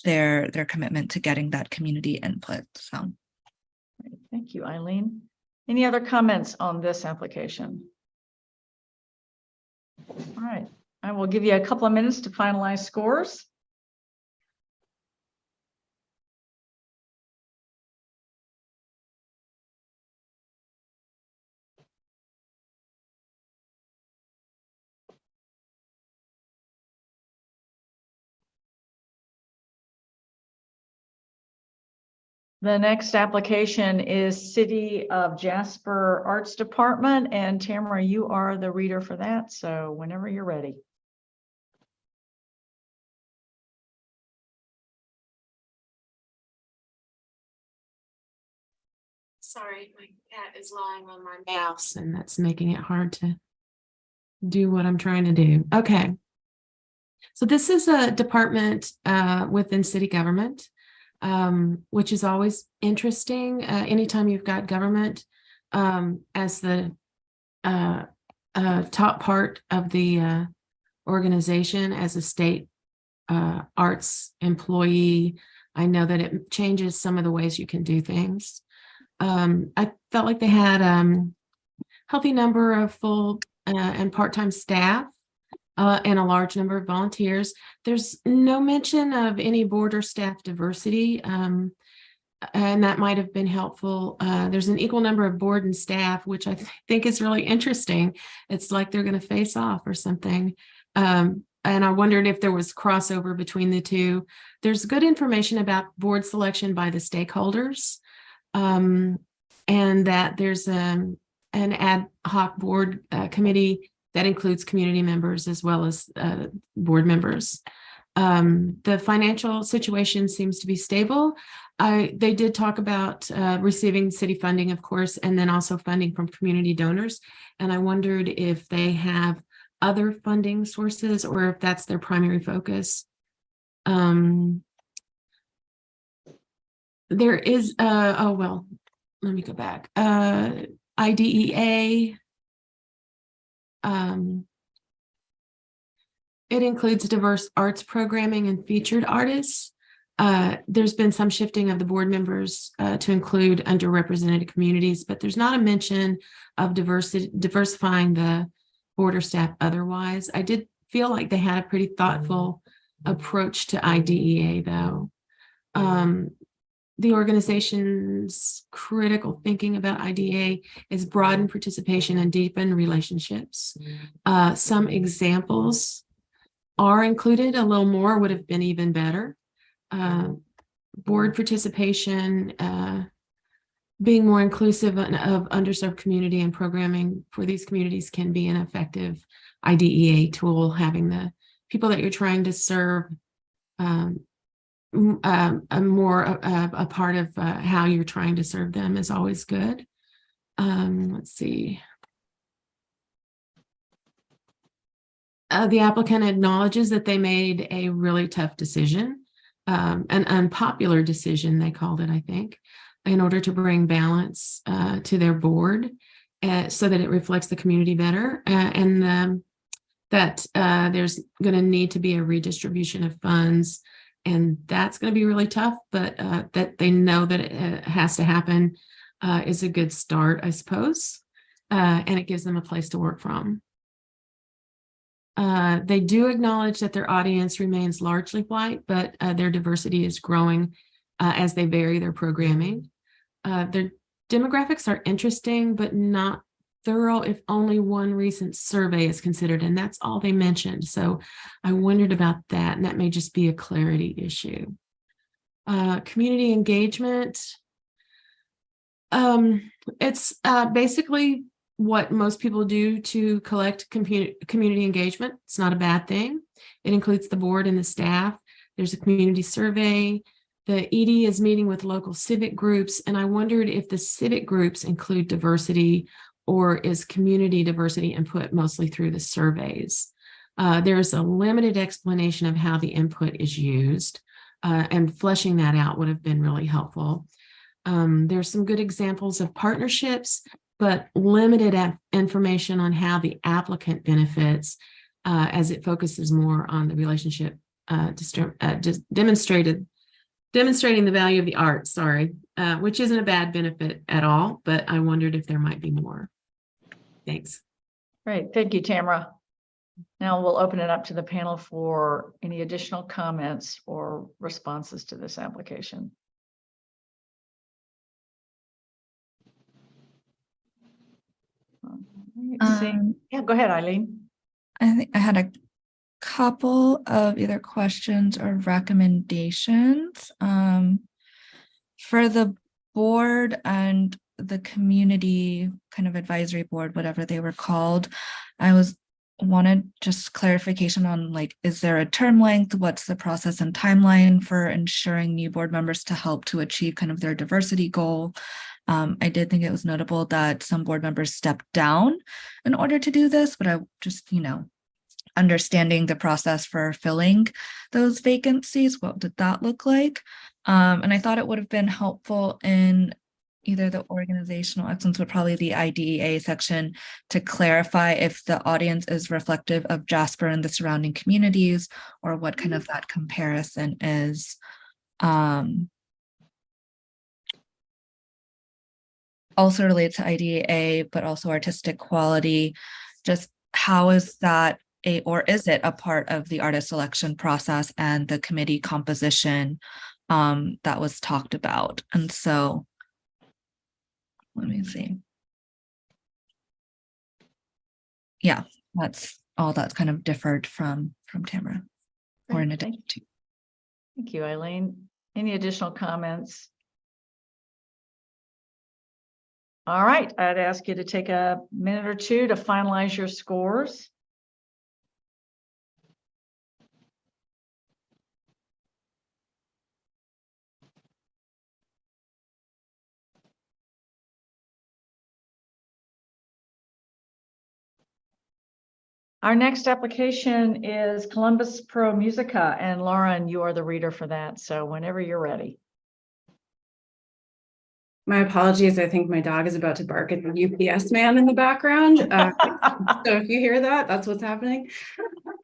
their commitment to getting that community input. So Thank you, Eileen. Any other comments on this application? All right, I will give you a couple of minutes to finalize scores. The next application is City of Jasper Arts Department, and Tamara, you are the reader for that, so whenever you're ready. Sorry, my cat is lying on my mouse and that's making it hard to do what I'm trying to do. Okay. So this is a department within city government, which is always interesting. Anytime you've got government as the top part of the organization as a state arts employee, I know that it changes some of the ways you can do things. I felt like they had a healthy number of full and part-time staff and a large number of volunteers. There's no mention of any board or staff diversity, and that might have been helpful. There's an equal number of board and staff, which I think is really interesting. It's like they're going to face off or something. And I wondered if there was crossover between the two. There's good information about board selection by the stakeholders, and that there's an ad hoc board committee that includes community members as well as board members. The financial situation seems to be stable. They did talk about receiving city funding, of course, and then also funding from community donors. And I wondered if they have other funding sources or if that's their primary focus. There is, oh, well, let me go back. IDEA. It includes diverse arts programming and featured artists. There's been some shifting of the board members to include underrepresented communities, but there's not a mention of diversifying the board or staff otherwise. I did feel like they had a pretty thoughtful approach to IDEA, though. The organization's critical thinking about IDEA is broaden participation and deepen relationships. Some examples are included. A little more would have been even better. Board participation, being more inclusive of underserved community and programming for these communities can be an effective IDEA tool. Having the people that you're trying to serve a part of how you're trying to serve them is always good. Let's see. The applicant acknowledges that they made a really tough decision, an unpopular decision, they called it, I think, in order to bring balance to their board so that it reflects the community better, and that there's going to need to be a redistribution of funds. And that's going to be really tough, but that they know that it has to happen is a good start, I suppose. And it gives them a place to work from. They do acknowledge that their audience remains largely white, but their diversity is growing as they vary their programming. Their demographics are interesting, but not thorough if only one recent survey is considered, and that's all they mentioned. So I wondered about that, and that may just be a clarity issue. Community engagement. It's basically what most people do to collect community engagement. It's not a bad thing. It includes the board and the staff. There's a community survey. The ED is meeting with local civic groups, and I wondered if the civic groups include diversity, or is community diversity input mostly through the surveys? There's a limited explanation of how the input is used, and fleshing that out would have been really helpful. There's some good examples of partnerships, but limited information on how the applicant benefits, as it focuses more on the relationship, just demonstrating the value of the arts, which isn't a bad benefit at all, but I wondered if there might be more. Thanks. Great, thank you, Tamara. Now we'll open it up to the panel for any additional comments or responses to this application. Yeah, go ahead, Eileen. I think I had a couple of either questions or recommendations. For the board and the community kind of advisory board, whatever they were called, I wanted just clarification on, like, is there a term length? What's the process and timeline for ensuring new board members to help to achieve kind of their diversity goal? I did think it was notable that some board members stepped down in order to do this, but I just, understanding the process for filling those vacancies, what did that look like? And I thought it would have been helpful in either the organizational excellence or probably the IDEA section to clarify if the audience is reflective of Jasper and the surrounding communities, or what kind of that comparison is. Also related to IDEA, but also artistic quality. Just how is that or is it a part of the artist selection process and the committee composition that was talked about? And so, let me see. Yeah, that's all that's kind of differed from Tamara, or in addition to. Thank you, Eileen. Any additional comments? All right, I'd ask you to take a minute or two to finalize your scores. Our next application is Columbus Pro Musica, and Lauren, you are the reader for that. So whenever you're ready. My apologies. I think my dog is about to bark at the UPS man in the background. So if you hear that, that's what's happening.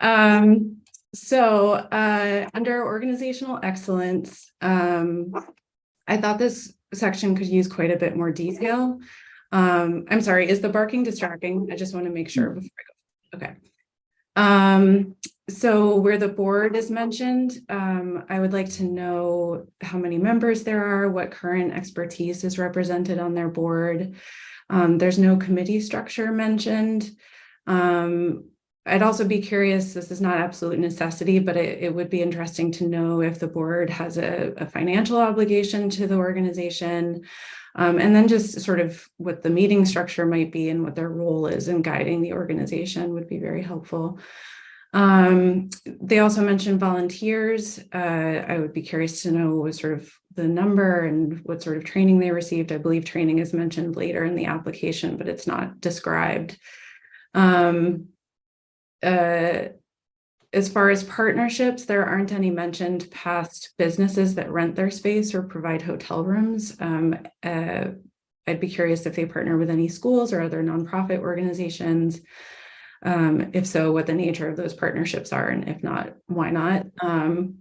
Under organizational excellence, I thought this section could use quite a bit more detail. I'm sorry, is the barking distracting? I just want to make sure before I go. Okay. So where the board is mentioned, I would like to know how many members there are, what current expertise is represented on their board. There's no committee structure mentioned. I'd also be curious, this is not absolute necessity, but it would be interesting to know if the board has a financial obligation to the organization, and then just sort of what the meeting structure might be and what their role is in guiding the organization would be very helpful. They also mentioned volunteers. I would be curious to know what sort of the number and what sort of training they received. I believe training is mentioned later in the application, but it's not described. As far as partnerships, there aren't any mentioned past businesses that rent their space or provide hotel rooms. I'd be curious if they partner with any schools or other nonprofit organizations. If so, what the nature of those partnerships are, and if not, why not? I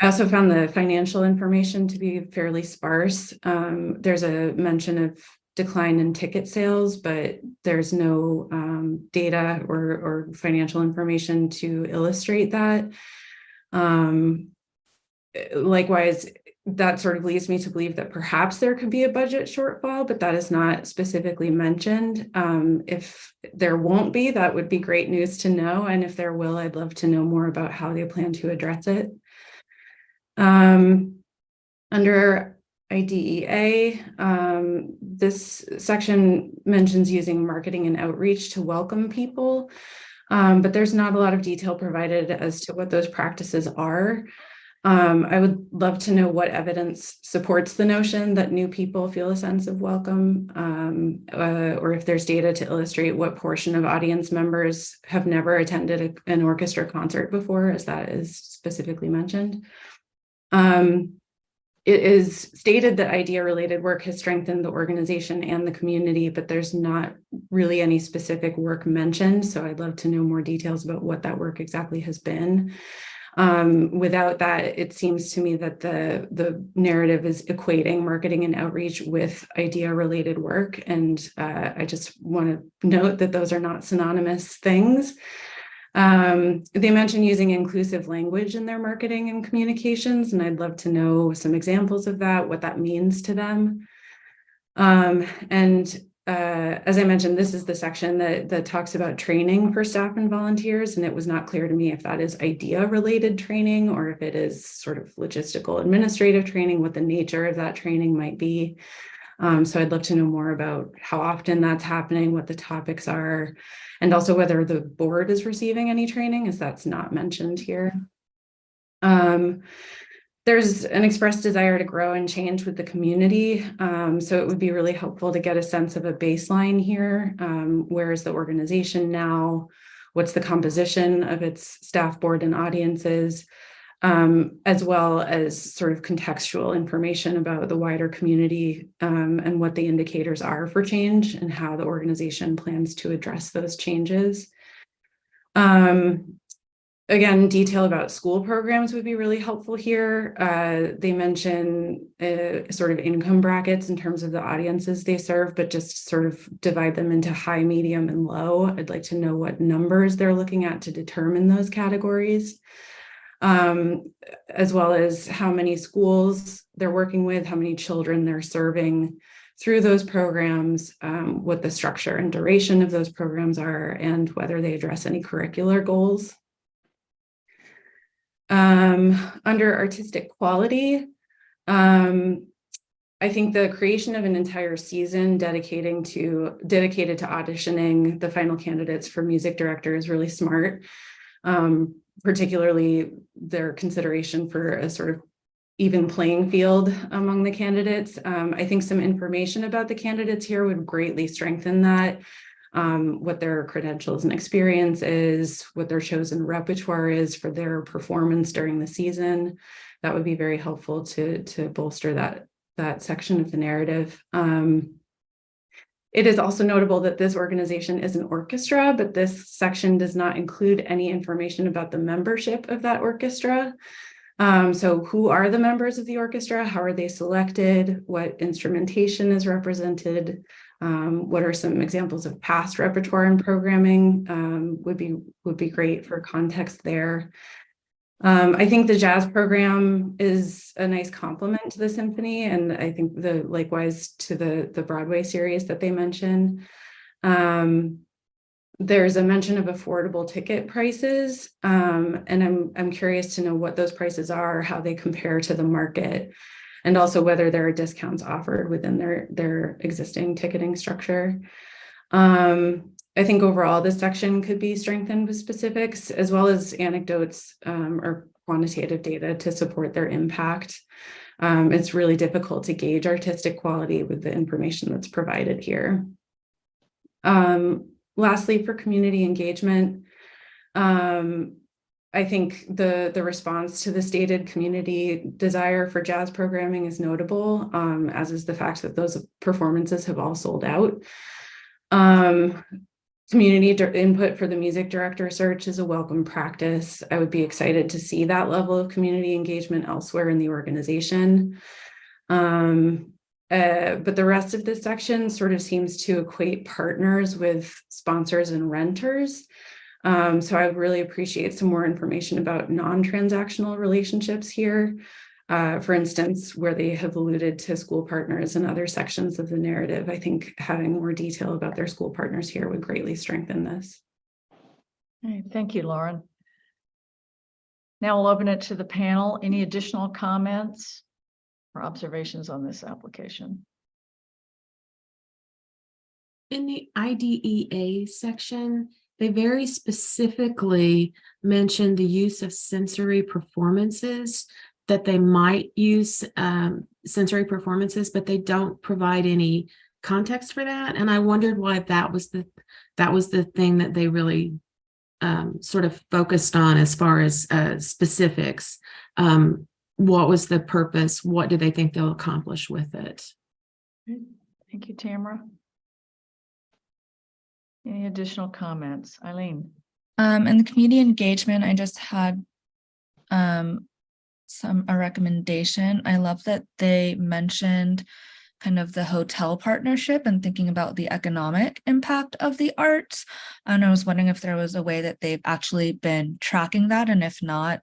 also found the financial information to be fairly sparse. There's a mention of decline in ticket sales, but there's no data or financial information to illustrate that. Likewise, that sort of leads me to believe that perhaps there could be a budget shortfall, but that is not specifically mentioned. If there won't be, that would be great news to know. And if there will, I'd love to know more about how they plan to address it. Under IDEA, this section mentions using marketing and outreach to welcome people, but there's not a lot of detail provided as to what those practices are. I would love to know what evidence supports the notion that new people feel a sense of welcome, or if there's data to illustrate what portion of audience members have never attended an orchestra concert before, as that is specifically mentioned. It is stated that idea-related work has strengthened the organization and the community, but there's not really any specific work mentioned. So I'd love to know more details about what that work exactly has been. Without that, it seems to me that the narrative is equating marketing and outreach with idea-related work. And I just want to note that those are not synonymous things. They mentioned using inclusive language in their marketing and communications, and I'd love to know some examples of that, what that means to them. As I mentioned, this is the section that talks about training for staff and volunteers, and it was not clear to me if that is idea-related training or if it is sort of logistical administrative training, what the nature of that training might be. So I'd love to know more about how often that's happening, what the topics are, and also whether the board is receiving any training, as that's not mentioned here. There there's an expressed desire to grow and change with the community. So it would be really helpful to get a sense of a baseline here. Where is the organization now? What's the composition of its staff board and audiences, as well as sort of contextual information about the wider community and what the indicators are for change and how the organization plans to address those changes. Again, detail about school programs would be really helpful here. They mention sort of income brackets in terms of the audiences they serve, but just sort of divide them into high, medium, and low. I'd like to know what numbers they're looking at to determine those categories, as well as how many schools they're working with, how many children they're serving through those programs, what the structure and duration of those programs are, and whether they address any curricular goals. Under artistic quality, I think the creation of an entire season dedicated to auditioning the final candidates for music director is really smart, particularly their consideration for a sort of even playing field among the candidates. I think some information about the candidates here would greatly strengthen that. What their credentials and experience is, what their chosen repertoire is for their performance during the season. That would be very helpful to bolster that section of the narrative. It is also notable that this organization is an orchestra, but this section does not include any information about the membership of that orchestra. So who are the members of the orchestra? How are they selected? What instrumentation is represented? What are some examples of past repertoire and programming? Would be great for context there. I think the jazz program is a nice complement to the symphony, and I think likewise to the Broadway series that they mention. There's a mention of affordable ticket prices, and I'm curious to know what those prices are, how they compare to the market, and also whether there are discounts offered within their existing ticketing structure. I think overall this section could be strengthened with specifics as well as anecdotes or quantitative data to support their impact. It's really difficult to gauge artistic quality with the information that's provided here. Lastly, for community engagement, I think the response to the stated community desire for jazz programming is notable, as is the fact that those performances have all sold out. Community input for the music director search is a welcome practice. I would be excited to see that level of community engagement elsewhere in the organization. But the rest of this section sort of seems to equate partners with sponsors and renters. So I would really appreciate some more information about non-transactional relationships here. For instance, where they have alluded to school partners in other sections of the narrative. I think having more detail about their school partners here would greatly strengthen this. Okay, thank you, Lauren. Now we'll open it to the panel. Any additional comments or observations on this application? In the IDEA section, they very specifically mentioned the use of sensory performances, that they might use sensory performances, but they don't provide any context for that. And I wondered why that was the thing that they really sort of focused on as far as specifics. What was the purpose? What do they think they'll accomplish with it? Thank you, Tamara. Any additional comments? Eileen? In the community engagement, I just had a recommendation. I love that they mentioned kind of the hotel partnership and thinking about the economic impact of the arts. And I was wondering if there was a way that they've actually been tracking that, and if not,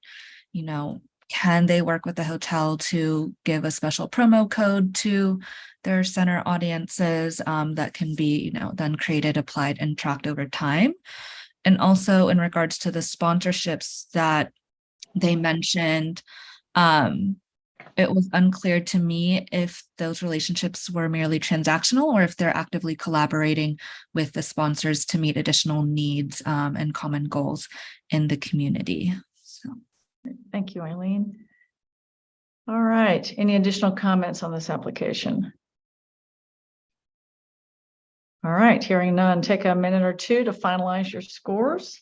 can they work with the hotel to give a special promo code to their center audiences that can be, then created, applied, and tracked over time? And also in regards to the sponsorships that they mentioned, it was unclear to me if those relationships were merely transactional or if they're actively collaborating with the sponsors to meet additional needs and common goals in the community. So, thank you, Eileen. All right, any additional comments on this application? All right, hearing none, take a minute or two to finalize your scores.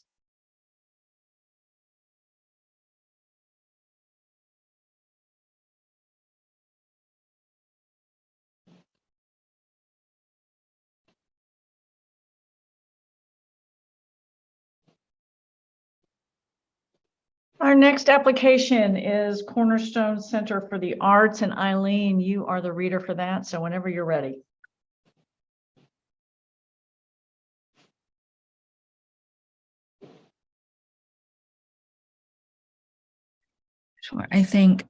Our next application is Cornerstone Center for the Arts, and Eileen, you are the reader for that, so whenever you're ready. Sure. I think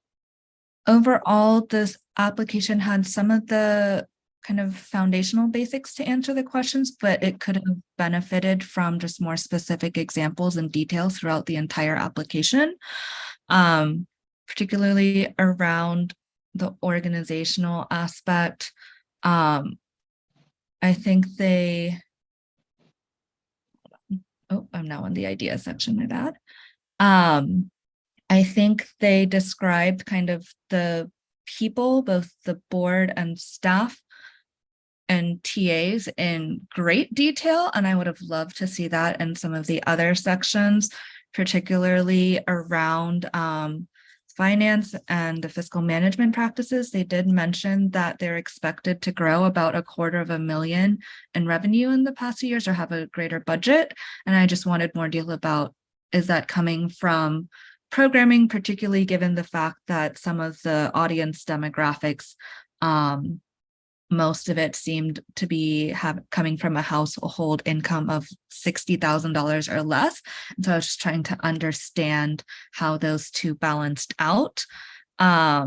overall, this application had some of the kind of foundational basics to answer the questions, but it could have benefited from just more specific examples and details throughout the entire application, particularly around the organizational aspect. I think they, oh, I'm now in the idea section, my bad. I think they described kind of the people, both the board and staff and TAs in great detail. And I would have loved to see that in some of the other sections, particularly around finance and the fiscal management practices. They did mention that they're expected to grow about $250,000 in revenue in the past few years or have a greater budget. And I just wanted more detail about, is that coming from programming, particularly given the fact that some of the audience demographics, most of it seemed to be coming from a household income of $60,000 or less. And so I was just trying to understand how those two balanced out. I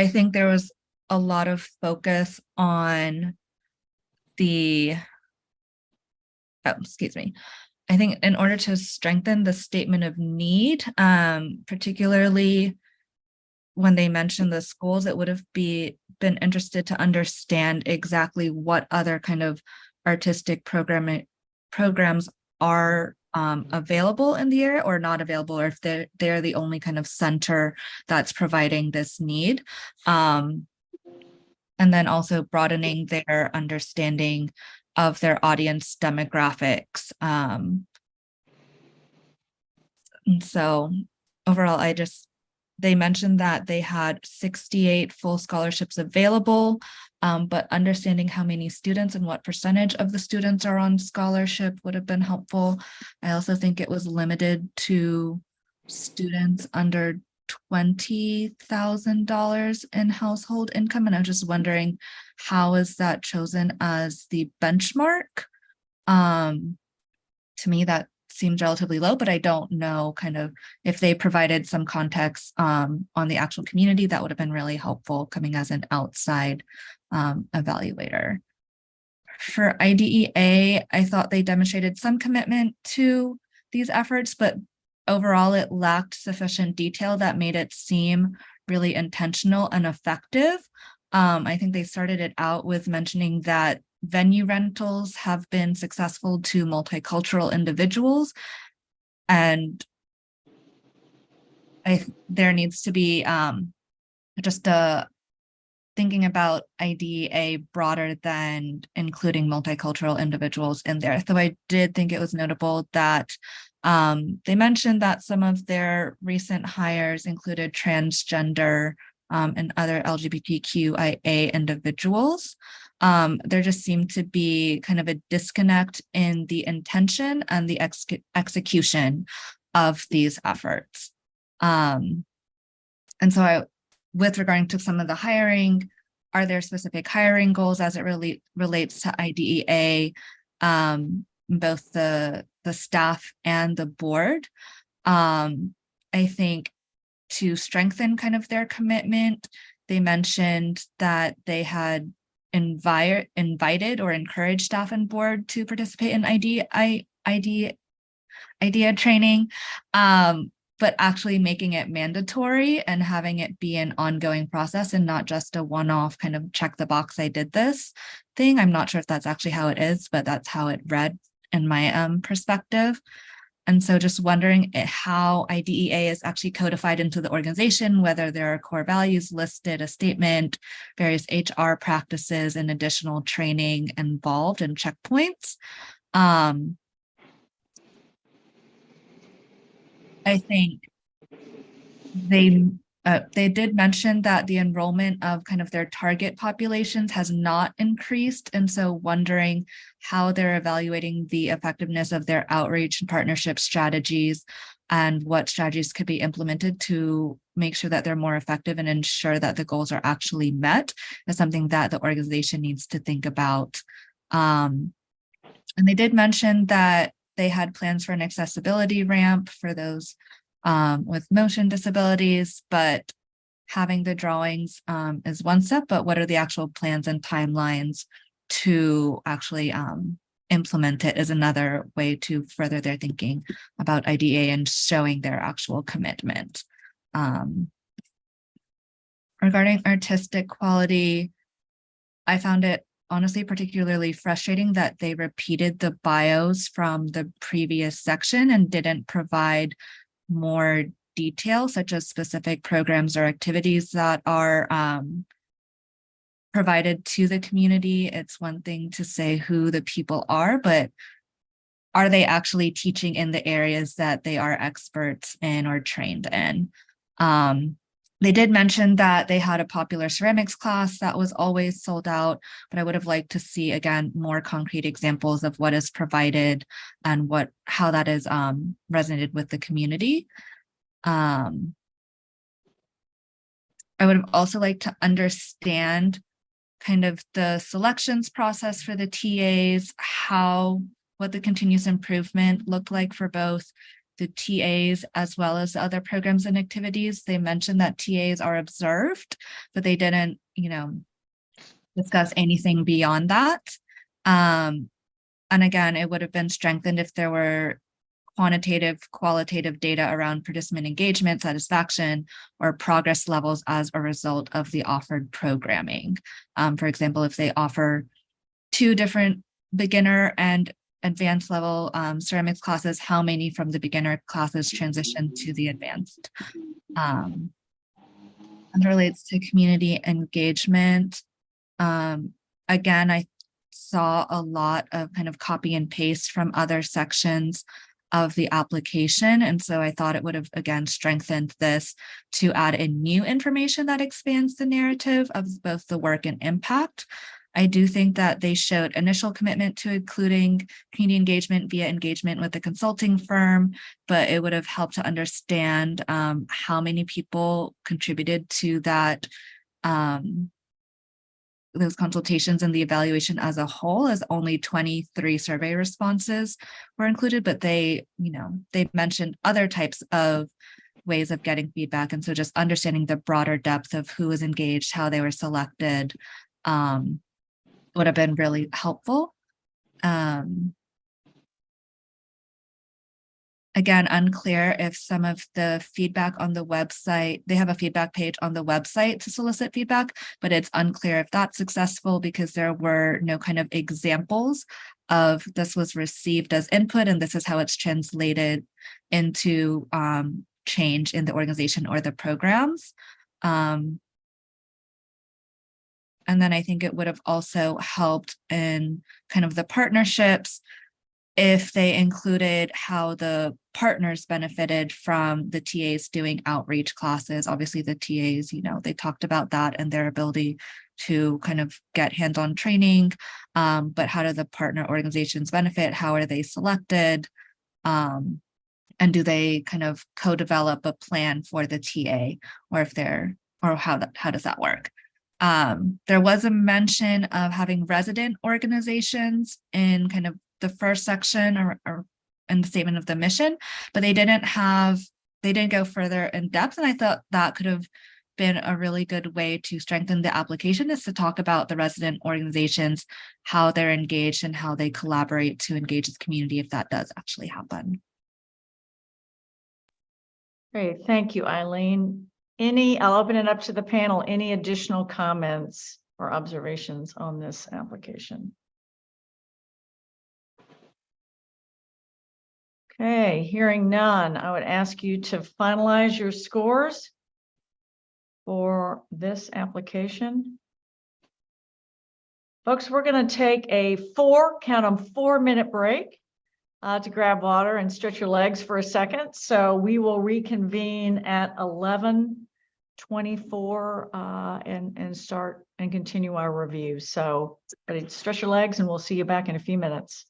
think there was a lot of focus on the, I think in order to strengthen the statement of need, particularly when they mentioned the schools, it would have been interested to understand exactly what other kind of artistic programs are available in the area or not available, or if they're the only kind of center that's providing this need. And then also broadening their understanding of their audience demographics. And so overall, they mentioned that they had 68 full scholarships available, but understanding how many students and what percentage of the students are on scholarship would have been helpful. I also think it was limited to students under $20,000 in household income. And I'm just wondering, how is that chosen as the benchmark? To me, that seems relatively low, but I don't know kind of if they provided some context on the actual community. That would have been really helpful coming as an outside evaluator. For IDEA, I thought they demonstrated some commitment to these efforts, but overall it lacked sufficient detail that made it seem really intentional and effective. I think they started it out with mentioning that venue rentals have been successful to multicultural individuals, and there needs to be just thinking about IDEA broader than including multicultural individuals in there. So I did think it was notable that they mentioned that some of their recent hires included transgender and other LGBTQIA individuals. There just seemed to be kind of a disconnect in the intention and the execution of these efforts. And so with regarding to some of the hiring, are there specific hiring goals as it relates to IDEA, both the staff and the board? I think to strengthen kind of their commitment, they mentioned that they had invited or encouraged staff and board to participate in IDEA training, but actually making it mandatory and having it be an ongoing process and not just a one-off kind of check the box, I did this thing. I'm not sure if that's actually how it is, but that's how it read in my perspective. And so just wondering how IDEA is actually codified into the organization, whether there are core values listed, a statement, various HR practices, and additional training involved and checkpoints. I think they did mention that the enrollment of kind of their target populations has not increased. And so wondering how they're evaluating the effectiveness of their outreach and partnership strategies and what strategies could be implemented to make sure that they're more effective and ensure that the goals are actually met is something that the organization needs to think about. And they did mention that they had plans for an accessibility ramp for those with motion disabilities, but having the drawings is one step, but what are the actual plans and timelines to actually implement it is another way to further their thinking about IDEA and showing their actual commitment. Regarding artistic quality, I found it honestly particularly frustrating that they repeated the bios from the previous section and didn't provide more detail, such as specific programs or activities that are provided to the community. It's one thing to say who the people are, but are they actually teaching in the areas that they are experts in or trained in? They did mention that they had a popular ceramics class that was always sold out, but I would have liked to see, again, more concrete examples of what is provided and how that is resonated with the community. I would have also liked to understand kind of the selections process for the TAs, what the continuous improvement looked like for both the TAs as well as the other programs and activities. They mentioned that TAs are observed, but they didn't, discuss anything beyond that. And again, it would have been strengthened if there were qualitative data around participant engagement, satisfaction, or progress levels as a result of the offered programming. For example, if they offer 2 different beginner and advanced level ceramics classes, how many from the beginner classes transition to the advanced? And relates to community engagement. Again, I saw a lot of kind of copy and paste from other sections of the application. And so I thought it would have, again, strengthened this to add in new information that expands the narrative of both the work and impact. I do think that they showed initial commitment to including community engagement via engagement with the consulting firm, but it would have helped to understand how many people contributed to that, those consultations and the evaluation as a whole, as only 23 survey responses were included, but they mentioned other types of ways of getting feedback. And so just understanding the broader depth of who was engaged, how they were selected, would have been really helpful. Again, unclear if some of the feedback on the website, they have a feedback page on the website to solicit feedback, but it's unclear if that's successful because there were no kind of examples of this was received as input and this is how it's translated into change in the organization or the programs. And then I think it would have also helped in kind of the partnerships if they included how the partners benefited from the TAs doing outreach classes. Obviously the TAs, they talked about that and their ability to kind of get hands-on training, but how do the partner organizations benefit? How are they selected? And do they kind of co-develop a plan for the TA, or how does that work? There was a mention of having resident organizations in kind of the first section or in the statement of the mission, but they didn't go further in depth. And I thought that could have been a really good way to strengthen the application, is to talk about the resident organizations, how they're engaged and how they collaborate to engage the community if that does actually happen. Great, thank you, Eileen. I'll open it up to the panel. Any additional comments or observations on this application? Okay, hearing none, I would ask you to finalize your scores for this application. Folks, we're going to take a 4-minute break to grab water and stretch your legs for a second. So we will reconvene at 11:24 and start and continue our review. So stretch your legs and we'll see you back in a few minutes.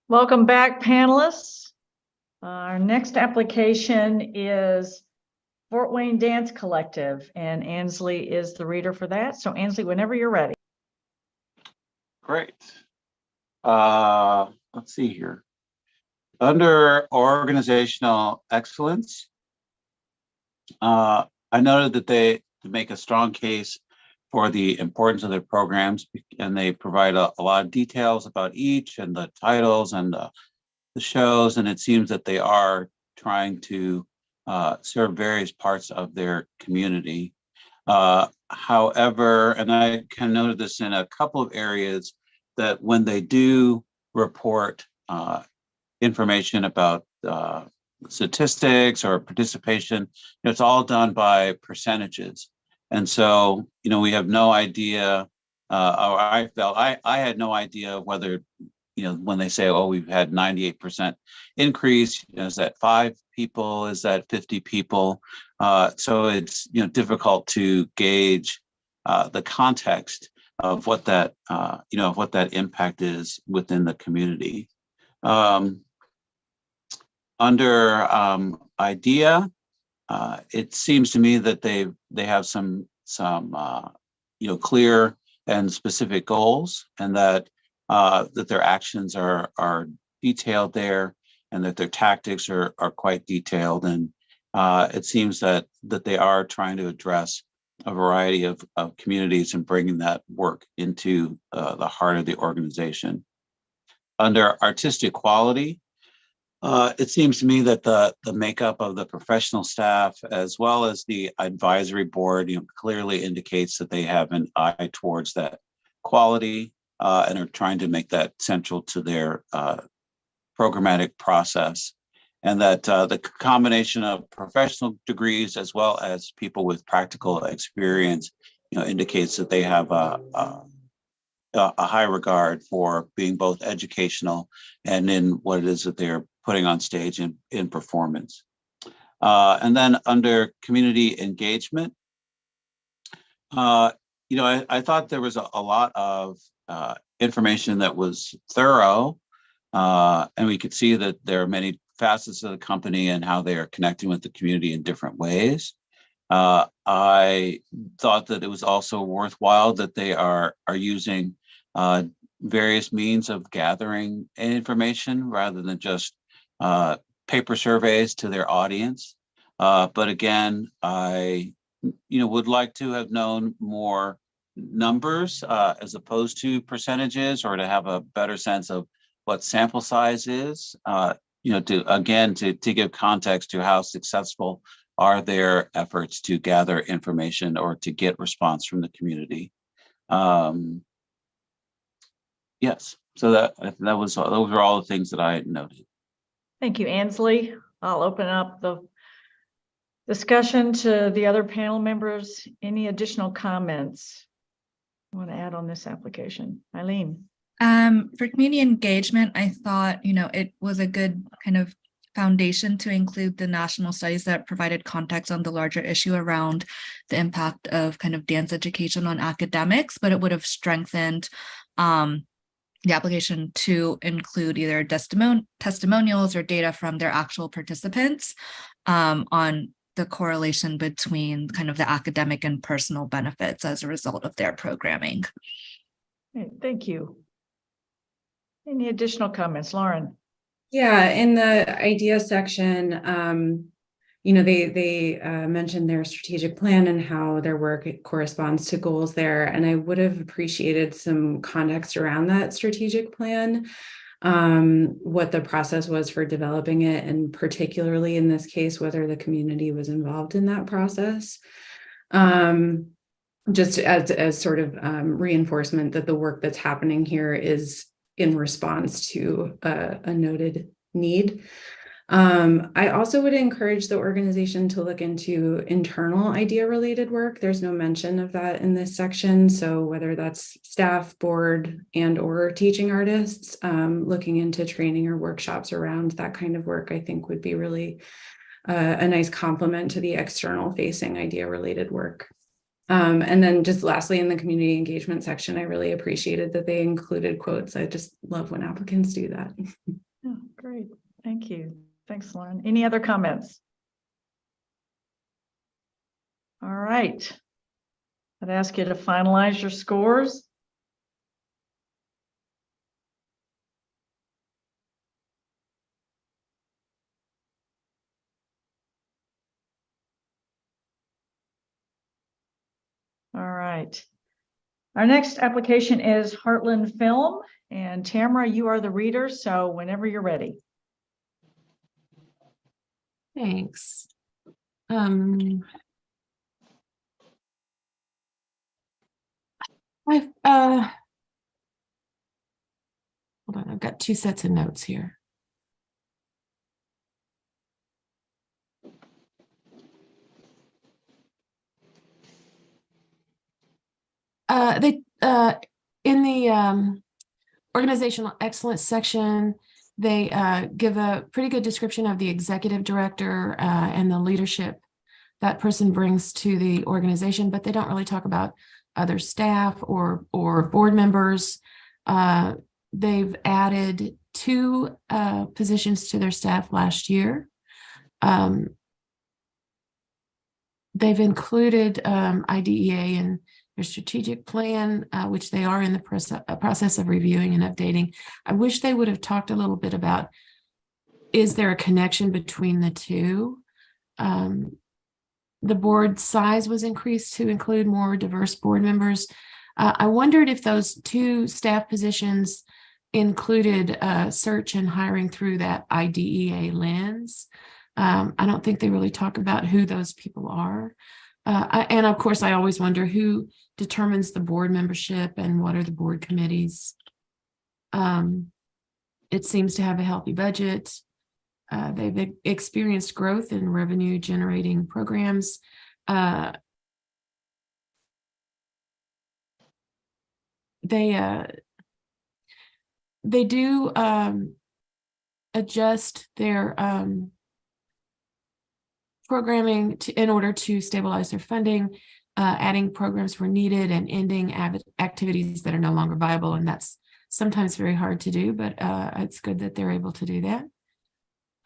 Welcome back, panelists. Our next application is Fort Wayne Dance Collective, and Ansley is the reader for that. So Ansley, whenever you're ready. Great. Let's see here. Under organizational excellence, I noted that they make a strong case for the importance of their programs, and they provide a lot of details about each and the titles and the shows, and it seems that they are trying to serve various parts of their community. However, and I kind of noted this in a couple of areas, that when they do report information about statistics or participation, it's all done by percentages. And so, we have no idea, or I felt I had no idea whether, when they say, oh, we've had 98% increase, is that 5 people? Is that 50 people? So it's, difficult to gauge the context of what that, what that impact is within the community. Under idea, it seems to me that they have some clear and specific goals, and that their actions are detailed there, and that their tactics are quite detailed. And it seems that they are trying to address a variety of communities and bringing that work into the heart of the organization. Under artistic quality, it seems to me that the makeup of the professional staff, as well as the advisory board, clearly indicates that they have an eye towards that quality and are trying to make that central to their programmatic process. And that the combination of professional degrees as well as people with practical experience, indicates that they have a high regard for being both educational and in what it is that they're putting on stage in performance. And then under community engagement, I thought there was a lot of information that was thorough, and we could see that there are many facets of the company and how they are connecting with the community in different ways. I thought that it was also worthwhile that they are using various means of gathering information rather than just paper surveys to their audience. But again, I would like to have known more numbers as opposed to percentages, or to have a better sense of what sample size is, to give context to how successful are their efforts to gather information or to get response from the community. Yes, so those were all the things that I noted. Thank you, Ansley. I'll open up the discussion to the other panel members. Any additional comments you want to add on this application? Eileen. For community engagement, I thought, it was a good kind of foundation to include the national studies that provided context on the larger issue around the impact of kind of dance education on academics, but it would have strengthened the application to include either testimonials or data from their actual participants on the correlation between kind of the academic and personal benefits as a result of their programming. Okay, thank you. Any additional comments, Lauren? Yeah, in the idea section, they mentioned their strategic plan and how their work corresponds to goals there. And I would have appreciated some context around that strategic plan, what the process was for developing it, and particularly in this case, whether the community was involved in that process. Just as sort of reinforcement that the work that's happening here is in response to a noted need. I also would encourage the organization to look into internal idea-related work. There's no mention of that in this section. So whether that's staff, board, and/or teaching artists, looking into training or workshops around that kind of work, I think would be really a nice complement to the external-facing idea-related work. And then just lastly, in the community engagement section, I really appreciated that they included quotes. I just love when applicants do that. Oh, great. Thank you. Thanks, Lauren. Any other comments? All right. I'd ask you to finalize your scores. All right. Our next application is Heartland Film, and Tamara, you are the reader, so whenever you're ready. Thanks. Hold on, I've got two sets of notes here. In the organizational excellence section, they give a pretty good description of the executive director and the leadership that person brings to the organization, but they don't really talk about other staff or board members. They've added 2 positions to their staff last year. They've included IDEA in their strategic plan, which they are in the process of reviewing and updating. I wish they would have talked a little bit about, is there a connection between the two? The board size was increased to include more diverse board members. I wondered if those 2 staff positions included search and hiring through that IDEA lens. I don't think they really talk about who those people are. And of course, I always wonder who determines the board membership and what are the board committees. It seems to have a healthy budget. They've experienced growth in revenue generating programs. They do adjust their programming in order to stabilize their funding, adding programs where needed and ending activities that are no longer viable. And that's sometimes very hard to do, but it's good that they're able to do that.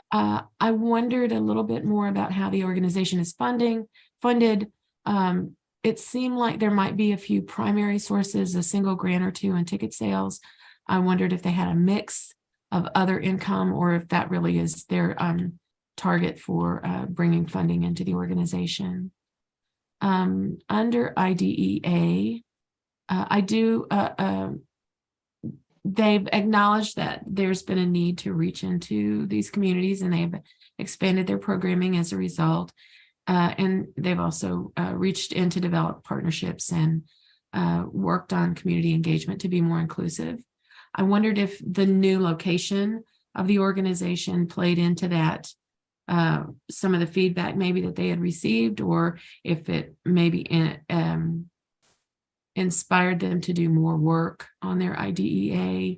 I wondered a little bit more about how the organization is funded. It seemed like there might be a few primary sources, a single grant or 2 in ticket sales. I wondered if they had a mix of other income or if that really is their target for bringing funding into the organization. Under IDEA, they've acknowledged that there's been a need to reach into these communities, and they've expanded their programming as a result. And they've also reached in to develop partnerships and worked on community engagement to be more inclusive. I wondered if the new location of the organization played into that, some of the feedback maybe that they had received, or if it maybe inspired them to do more work on their IDEA.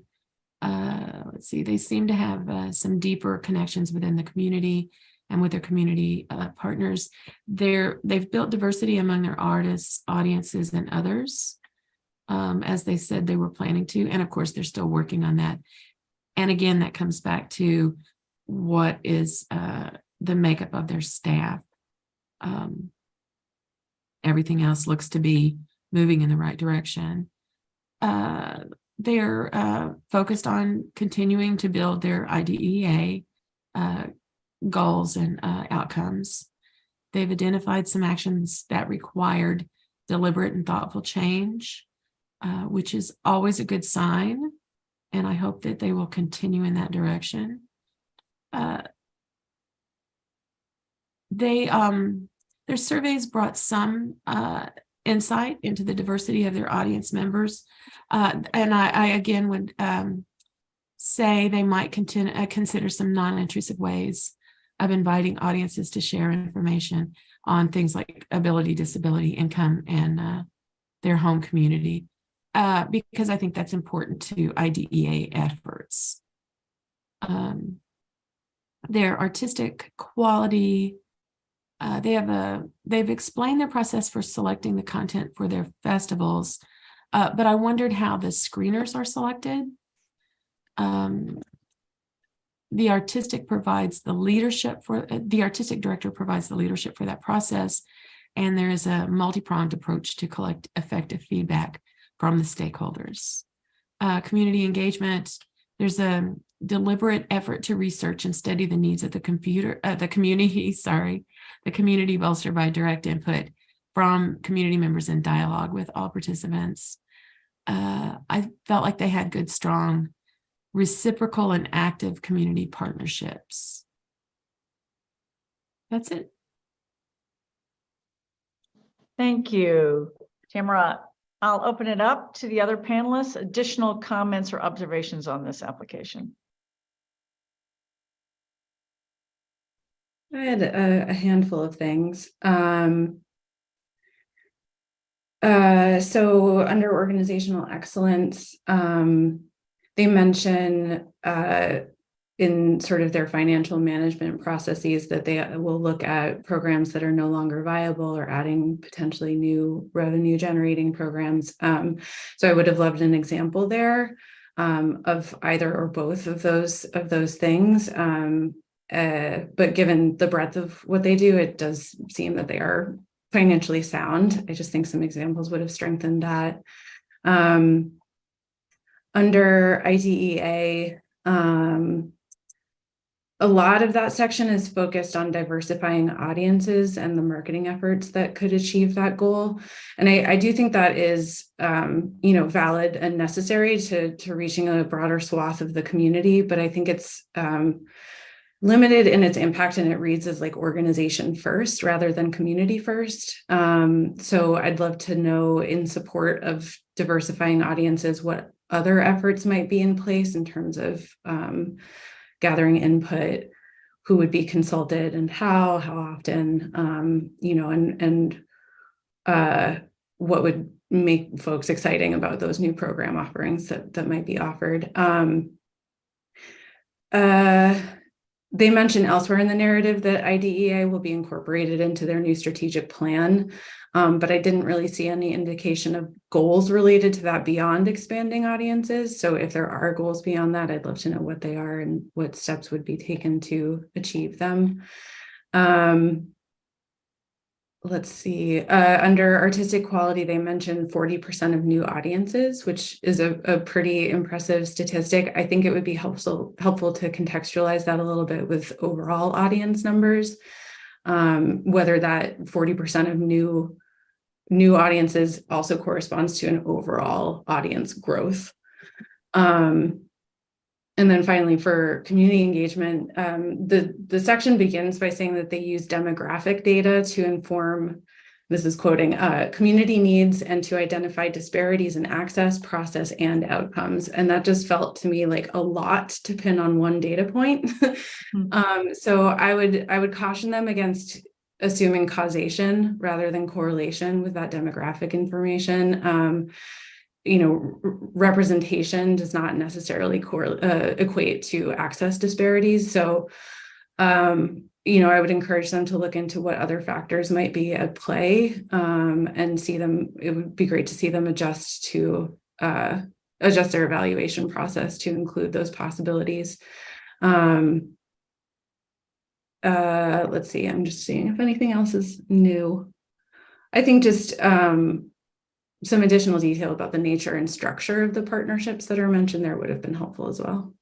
Let's see, they seem to have some deeper connections within the community and with their community partners. They've built diversity among their artists, audiences, and others, as they said they were planning to. And of course, they're still working on that. And again, that comes back to what is the makeup of their staff. Everything else looks to be moving in the right direction. They're focused on continuing to build their IDEA goals and outcomes. They've identified some actions that required deliberate and thoughtful change, which is always a good sign. And I hope that they will continue in that direction. Their surveys brought some insight into the diversity of their audience members. And I again would say they might consider some non-intrusive ways of inviting audiences to share information on things like ability, disability, income, and their home community, because I think that's important to IDEA efforts. Their artistic quality, they've explained their process for selecting the content for their festivals, but I wondered how the screeners are selected. The artistic director provides the leadership for that process, and there is a multi-pronged approach to collect effective feedback from the stakeholders. Community engagement, there's a deliberate effort to research and study the needs of the community, the community bolstered by direct input from community members in dialogue with all participants. I felt like they had good, strong, reciprocal and active community partnerships. That's it. Thank you, Tamara. I'll open it up to the other panelists. Additional comments or observations on this application? I had a handful of things. So under organizational excellence, they mention in sort of their financial management processes that they will look at programs that are no longer viable or adding potentially new revenue generating programs. So I would have loved an example there of either or both of those things. But given the breadth of what they do, it does seem that they are financially sound. I just think some examples would have strengthened that. Under IDEA, a lot of that section is focused on diversifying audiences and the marketing efforts that could achieve that goal. And I do think that is, valid and necessary to reaching a broader swath of the community, but I think it's limited in its impact, and it reads as like organization first rather than community first. So I'd love to know, in support of diversifying audiences, what other efforts might be in place in terms of gathering input, who would be consulted and how often, and what would make folks exciting about those new program offerings that might be offered. They mention elsewhere in the narrative that IDEA will be incorporated into their new strategic plan, but I didn't really see any indication of goals related to that beyond expanding audiences. So if there are goals beyond that, I'd love to know what they are and what steps would be taken to achieve them. Let's see, under artistic quality, they mentioned 40% of new audiences, which is a pretty impressive statistic. I think it would be helpful to contextualize that a little bit with overall audience numbers, whether that 40% of new audiences also corresponds to an overall audience growth. And then finally, for community engagement, the section begins by saying that they use demographic data to inform, this is quoting, community needs and to identify disparities in access, process, and outcomes. And that just felt to me like a lot to pin on one data point. So I would caution them against assuming causation rather than correlation with that demographic information. Representation does not necessarily equate to access disparities. So, I would encourage them to look into what other factors might be at play, and see them. It would be great to see them adjust their evaluation process to include those possibilities. Let's see, I'm just seeing if anything else is new. I think just, some additional detail about the nature and structure of the partnerships that are mentioned there would have been helpful as well.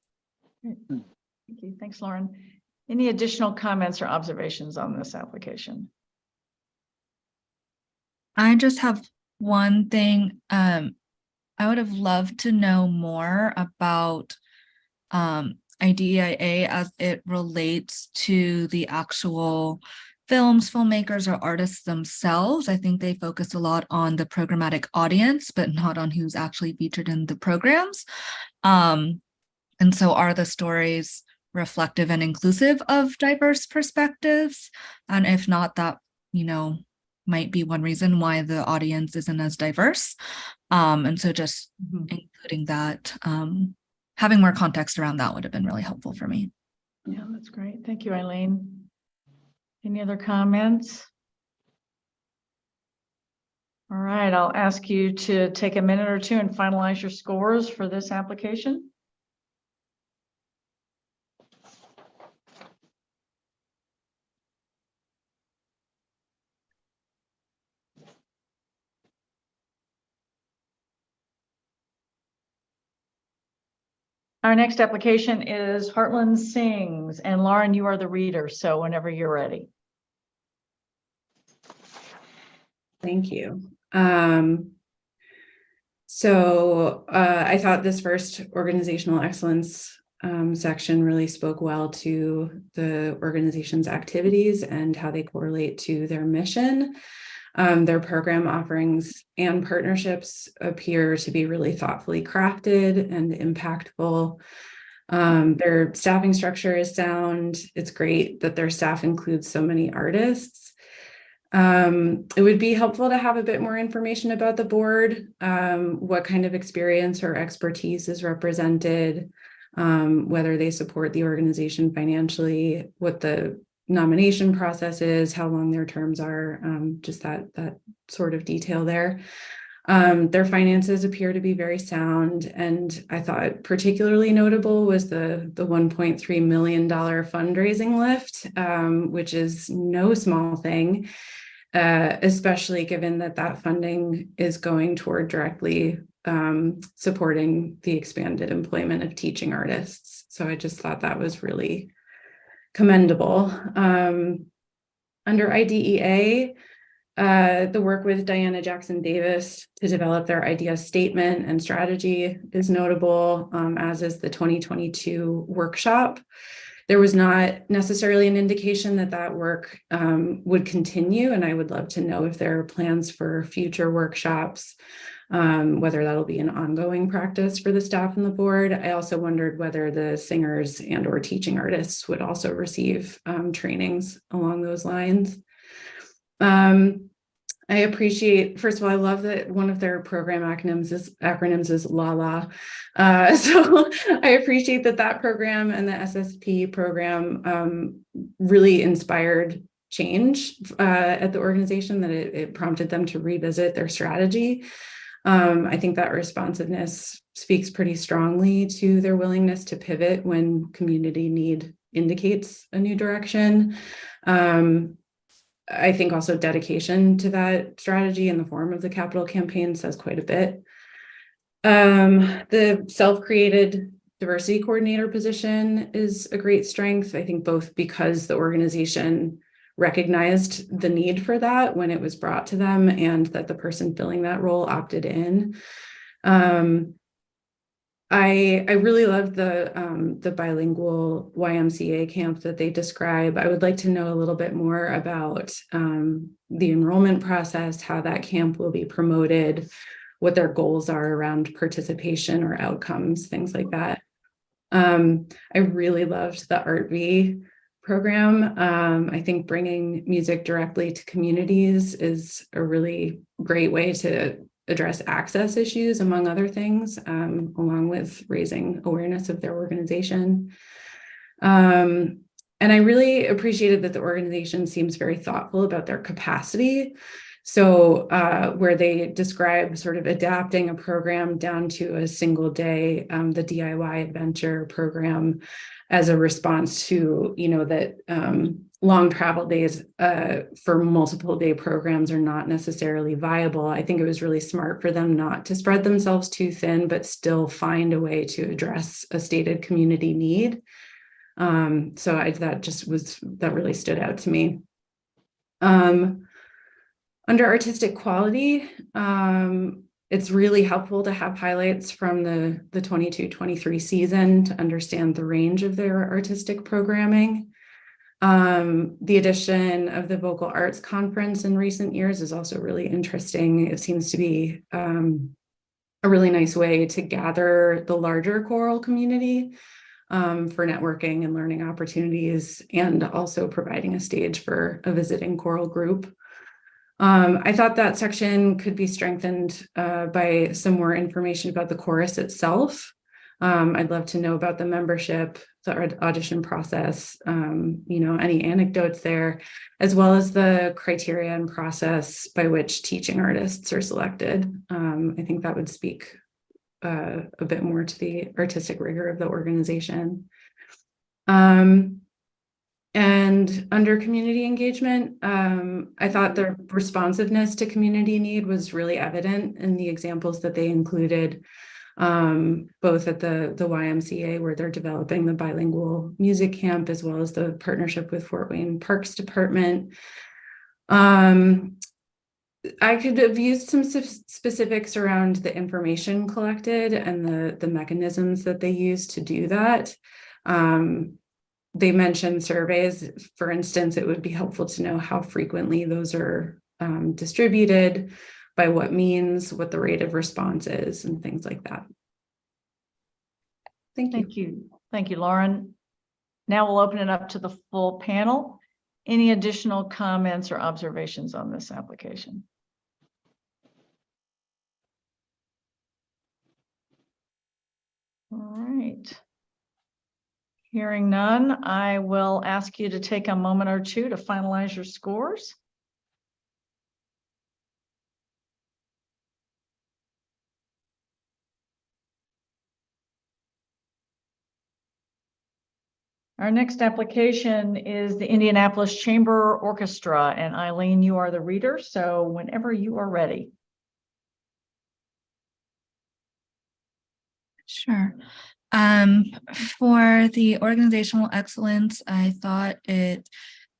Thank you. Thanks, Lauren. Any additional comments or observations on this application? I just have one thing. I would have loved to know more about IDEA as it relates to the actual films, filmmakers, or artists themselves. I think they focus a lot on the programmatic audience, but not on who's actually featured in the programs. And so are the stories reflective and inclusive of diverse perspectives? And if not, that, might be one reason why the audience isn't as diverse. And so just including that, having more context around that would have been really helpful for me. Yeah, that's great. Thank you, Eileen. Any other comments? All right, I'll ask you to take a minute or two and finalize your scores for this application. Our next application is Heartland Sings, and Lauren, you are the reader, so whenever you're ready. Thank you. I thought this first organizational excellence section really spoke well to the organization's activities and how they correlate to their mission. Their program offerings and partnerships appear to be really thoughtfully crafted and impactful. Their staffing structure is sound. It's great that their staff includes so many artists. It would be helpful to have a bit more information about the board, what kind of experience or expertise is represented, whether they support the organization financially, what the nomination process is, how long their terms are, just that sort of detail there. Their finances appear to be very sound, and I thought particularly notable was the $1.3 million fundraising lift, which is no small thing, especially given that funding is going toward directly supporting the expanded employment of teaching artists. So I just thought that was really commendable. Under IDEA, the work with Diana Jackson Davis to develop their idea statement and strategy is notable, as is the 2022 workshop. There was not necessarily an indication that work would continue, and I would love to know if there are plans for future workshops, whether that'll be an ongoing practice for the staff and the board. I also wondered whether the singers and or teaching artists would also receive trainings along those lines. I appreciate, first of all, I love that one of their program acronyms is LALA. So I appreciate that program and the SSP program really inspired change at the organization, that it prompted them to revisit their strategy. I think that responsiveness speaks pretty strongly to their willingness to pivot when community need indicates a new direction. I think also dedication to that strategy in the form of the capital campaign says quite a bit. The self-created diversity coordinator position is a great strength, I think, both because the organization recognized the need for that when it was brought to them, and that the person filling that role opted in. I really love the bilingual YMCA camp that they describe. I would like to know a little bit more about the enrollment process, how that camp will be promoted, what their goals are around participation or outcomes, things like that. I really loved the ArtV program. I think bringing music directly to communities is a really great way to address access issues, among other things, along with raising awareness of their organization. And I really appreciated that the organization seems very thoughtful about their capacity. So where they describe sort of adapting a program down to a single day, the DIY adventure program, as a response to, that long travel days for multiple day programs are not necessarily viable. I think it was really smart for them not to spread themselves too thin, but still find a way to address a stated community need. That really stood out to me. Under artistic quality, it's really helpful to have highlights from the 22-23 season to understand the range of their artistic programming. The addition of the Vocal Arts Conference in recent years is also really interesting. It seems to be a really nice way to gather the larger choral community for networking and learning opportunities, and also providing a stage for a visiting choral group. I thought that section could be strengthened by some more information about the chorus itself. I'd love to know about the membership, the audition process, any anecdotes there, as well as the criteria and process by which teaching artists are selected. I think that would speak a bit more to the artistic rigor of the organization. And under community engagement, I thought the responsiveness to community need was really evident in the examples that they included. both at the YMCA, where they're developing the bilingual music camp, as well as the partnership with Fort Wayne Parks Department. I could have used some specifics around the information collected and the mechanisms that they use to do that. They mentioned surveys. For instance, it would be helpful to know how frequently those are distributed, by what means, what the rate of response is, and things like that. Thank you. Thank you. Thank you, Lauren. Now we'll open it up to the full panel. Any additional comments or observations on this application? All right. Hearing none, I will ask you to take a moment or two to finalize your scores. Our next application is the Indianapolis Chamber Orchestra, and Eileen, you are the reader, so whenever you are ready. Sure. For the organizational excellence, I thought it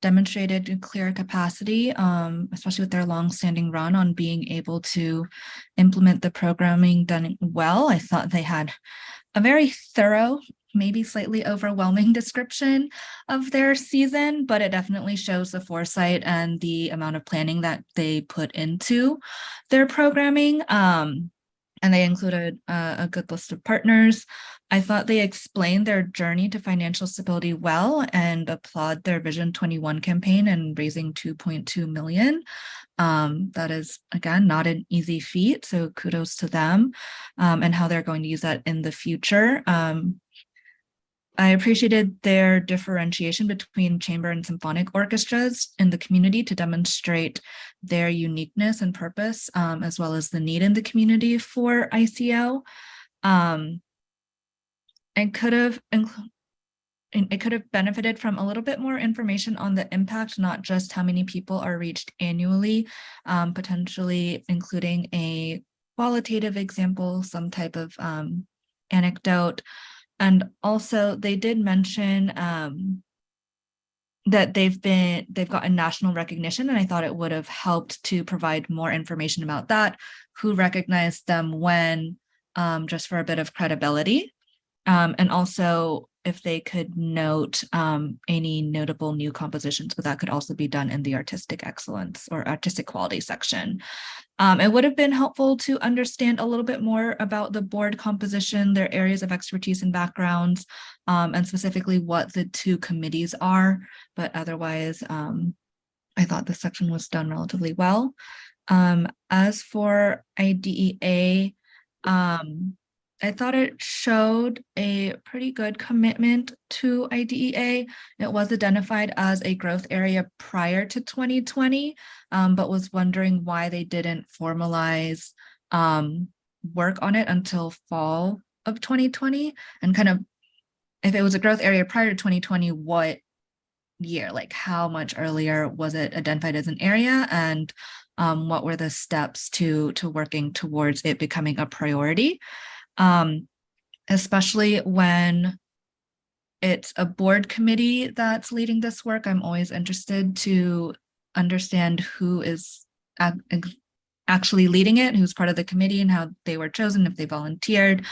demonstrated a clear capacity, especially with their long-standing run on being able to implement the programming done well. I thought they had a very thorough, maybe slightly overwhelming description of their season, but it definitely shows the foresight and the amount of planning that they put into their programming. And they included a good list of partners. I thought they explained their journey to financial stability well, and applaud their Vision 21 campaign and raising 2.2 million. That is, again, not an easy feat, so kudos to them, and how they're going to use that in the future. I appreciated their differentiation between chamber and symphonic orchestras in the community to demonstrate their uniqueness and purpose, as well as the need in the community for ICO. It could have benefited from a little bit more information on the impact, not just how many people are reached annually, potentially including a qualitative example, some type of anecdote. And also they did mention that they've gotten national recognition, and I thought it would have helped to provide more information about that, who recognized them when, just for a bit of credibility. And also if they could note any notable new compositions, but that could also be done in the artistic excellence or artistic quality section. It would have been helpful to understand a little bit more about the board composition, their areas of expertise and backgrounds, and specifically what the two committees are. But otherwise, I thought this section was done relatively well. As for IDEA, I thought it showed a pretty good commitment to IDEA. It was identified as a growth area prior to 2020, but was wondering why they didn't formalize work on it until fall of 2020. And kind of, if it was a growth area prior to 2020, what year, like how much earlier was it identified as an area, and what were the steps to working towards it becoming a priority? Especially when it's a board committee that's leading this work. I'm always interested to understand who is actually leading it, who's part of the committee, and how they were chosen, if they volunteered,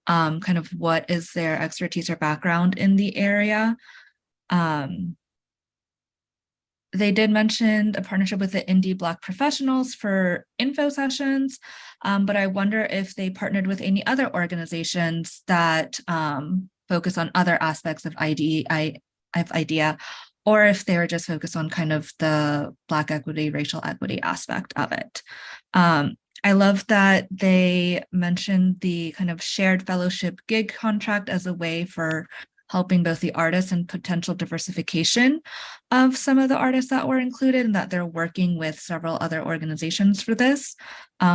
kind of what is their expertise or background in the area. They did mention a partnership with the Indie Black professionals for info sessions, but I wonder if they partnered with any other organizations that focus on other aspects of IDEA, or if they were just focused on kind of the Black equity, racial equity aspect of it. I love that they mentioned the kind of shared fellowship gig contract as a way for helping both the artists and potential diversification of some of the artists that were included, and that they're working with several other organizations for this,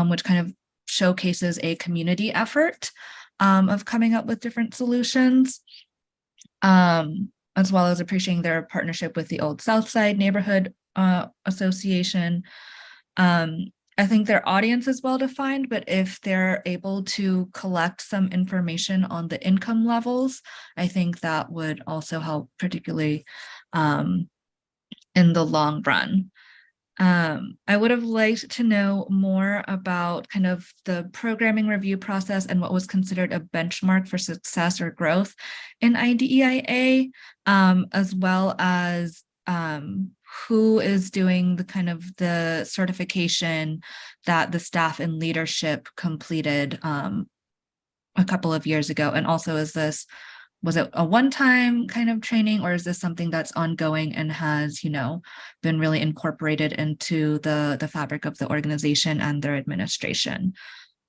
which kind of showcases a community effort of coming up with different solutions, as well as appreciating their partnership with the Old South Side Neighborhood Association. I think their audience is well defined, but if they're able to collect some information on the income levels, I think that would also help, particularly in the long run. I would have liked to know more about kind of the programming review process and what was considered a benchmark for success or growth in IDEIA, as well as who is doing the kind of the certification that the staff and leadership completed a couple of years ago. And also, was it a one-time kind of training, or is this something that's ongoing and has, been really incorporated into the fabric of the organization and their administration?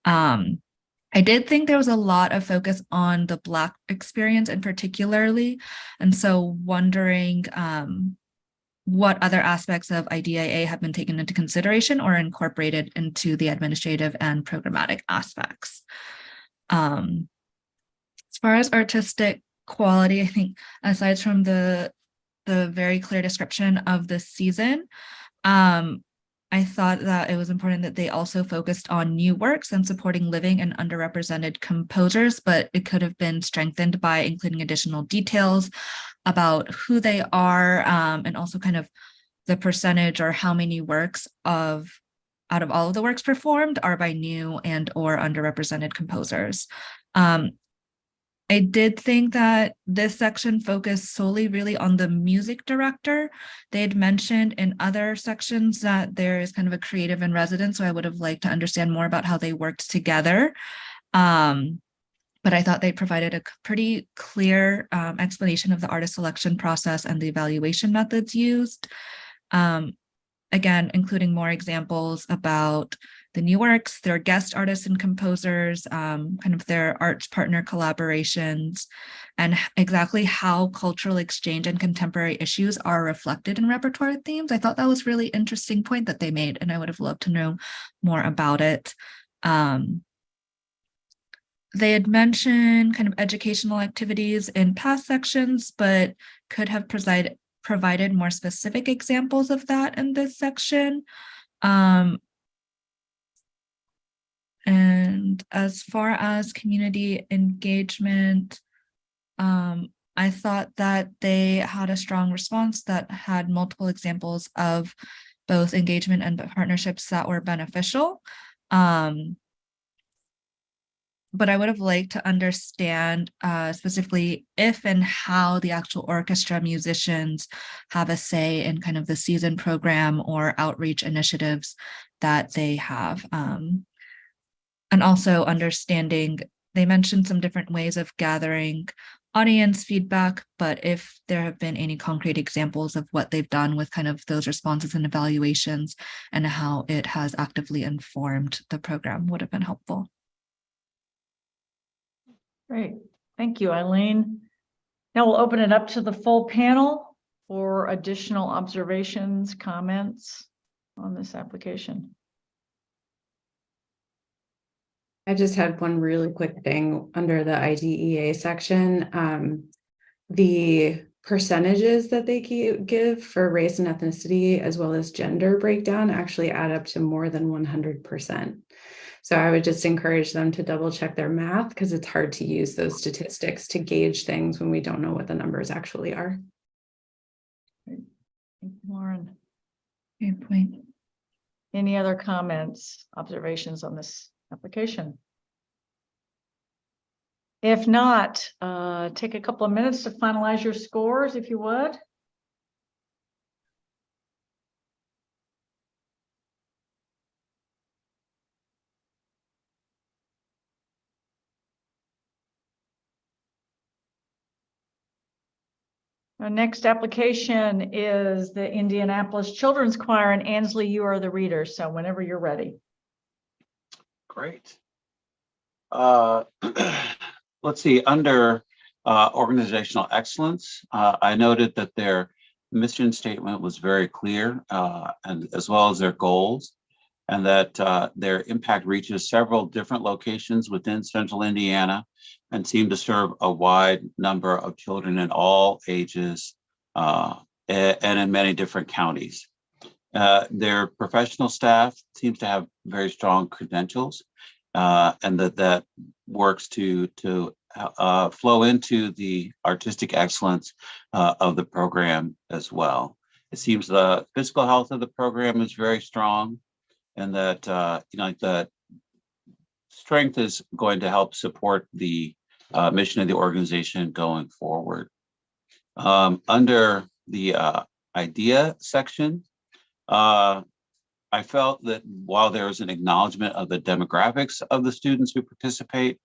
I did think there was a lot of focus on the Black experience in particularly, and so wondering what other aspects of IDEIA have been taken into consideration or incorporated into the administrative and programmatic aspects. As far as artistic quality, I think aside from the very clear description of the season, I thought that it was important that they also focused on new works and supporting living and underrepresented composers, but it could have been strengthened by including additional details about who they are, and also kind of the percentage or how many works out of all of the works performed are by new and or underrepresented composers. I did think that this section focused solely really on the music director. They had mentioned in other sections that there is kind of a creative in residence, so I would have liked to understand more about how they worked together. But I thought they provided a pretty clear explanation of the artist selection process and the evaluation methods used. Again, including more examples about the new works, their guest artists and composers, kind of their arts partner collaborations, and exactly how cultural exchange and contemporary issues are reflected in repertoire themes. I thought that was a really interesting point that they made, and I would have loved to know more about it. They had mentioned kind of educational activities in past sections, but could have provided more specific examples of that in this section. And as far as community engagement, I thought that they had a strong response that had multiple examples of both engagement and partnerships that were beneficial. But I would have liked to understand specifically if and how the actual orchestra musicians have a say in kind of the season program or outreach initiatives that they have. And also understanding, they mentioned some different ways of gathering audience feedback, but if there have been any concrete examples of what they've done with kind of those responses and evaluations and how it has actively informed the program would have been helpful. Great. Thank you, Eileen. Now we'll open it up to the full panel for additional observations, comments on this application. I just had one really quick thing under the IDEA section. The percentages that they give for race and ethnicity as well as gender breakdown actually add up to more than 100%. So I would just encourage them to double check their math, because it's hard to use those statistics to gauge things when we don't know what the numbers actually are. Thank you, Lauren. Good point. Any other comments, observations on this application? If not, take a couple of minutes to finalize your scores, if you would. Our next application is the Indianapolis Children's Choir, and Ansley, you are the reader, so whenever you're ready. Great. Let's see, under organizational excellence, I noted that their mission statement was very clear, and as well as their goals, and that their impact reaches several different locations within central Indiana and seem to serve a wide number of children in all ages and in many different counties. Their professional staff seems to have very strong credentials, and that works to flow into the artistic excellence of the program as well. It seems the physical health of the program is very strong, and that that strength is going to help support the mission of the organization going forward. Under the idea section, I felt that while there was an acknowledgement of the demographics of the students who participate,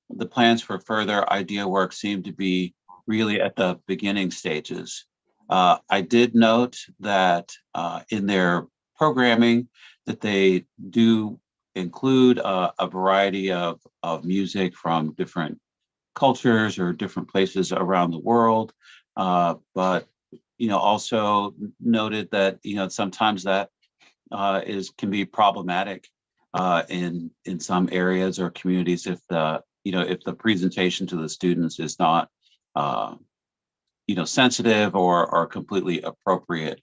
the plans for further idea work seem to be really at the beginning stages. I did note that in their programming that they do include a variety of music from different cultures or different places around the world, but also noted that sometimes that can be problematic in some areas or communities if the presentation to the students is not sensitive or completely appropriate.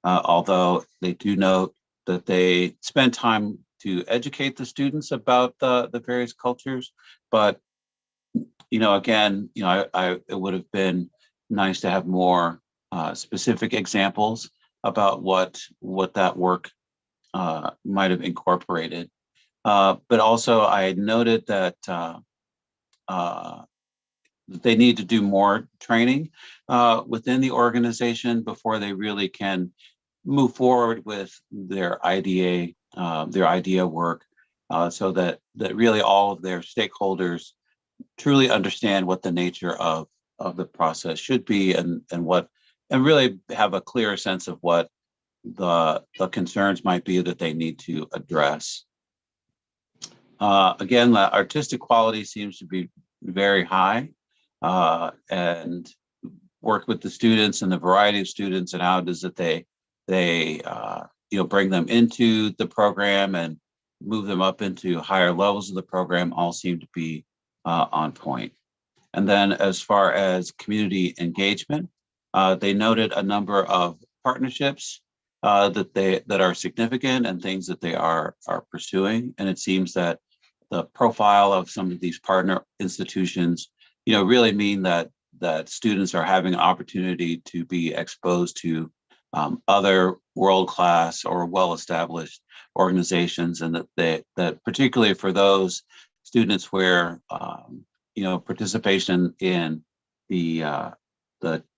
Although they do note that they spend time to educate the students about the various cultures, but again, it would have been nice to have more specific examples about what that work might have incorporated. But also I noted that they need to do more training within the organization before they really can move forward with their idea work, so that really all of their stakeholders truly understand what the nature of the process should be, and really have a clear sense of what the concerns might be that they need to address. Again, the artistic quality seems to be very high, and work with the students and the variety of students and how does it they bring them into the program and move them up into higher levels of the program all seem to be on point. And then as far as community engagement, they noted a number of partnerships that are significant and things that they are pursuing. And it seems that the profile of some of these partner institutions, really mean that students are having an opportunity to be exposed to other world-class or well-established organizations, and that particularly for those students where participation in the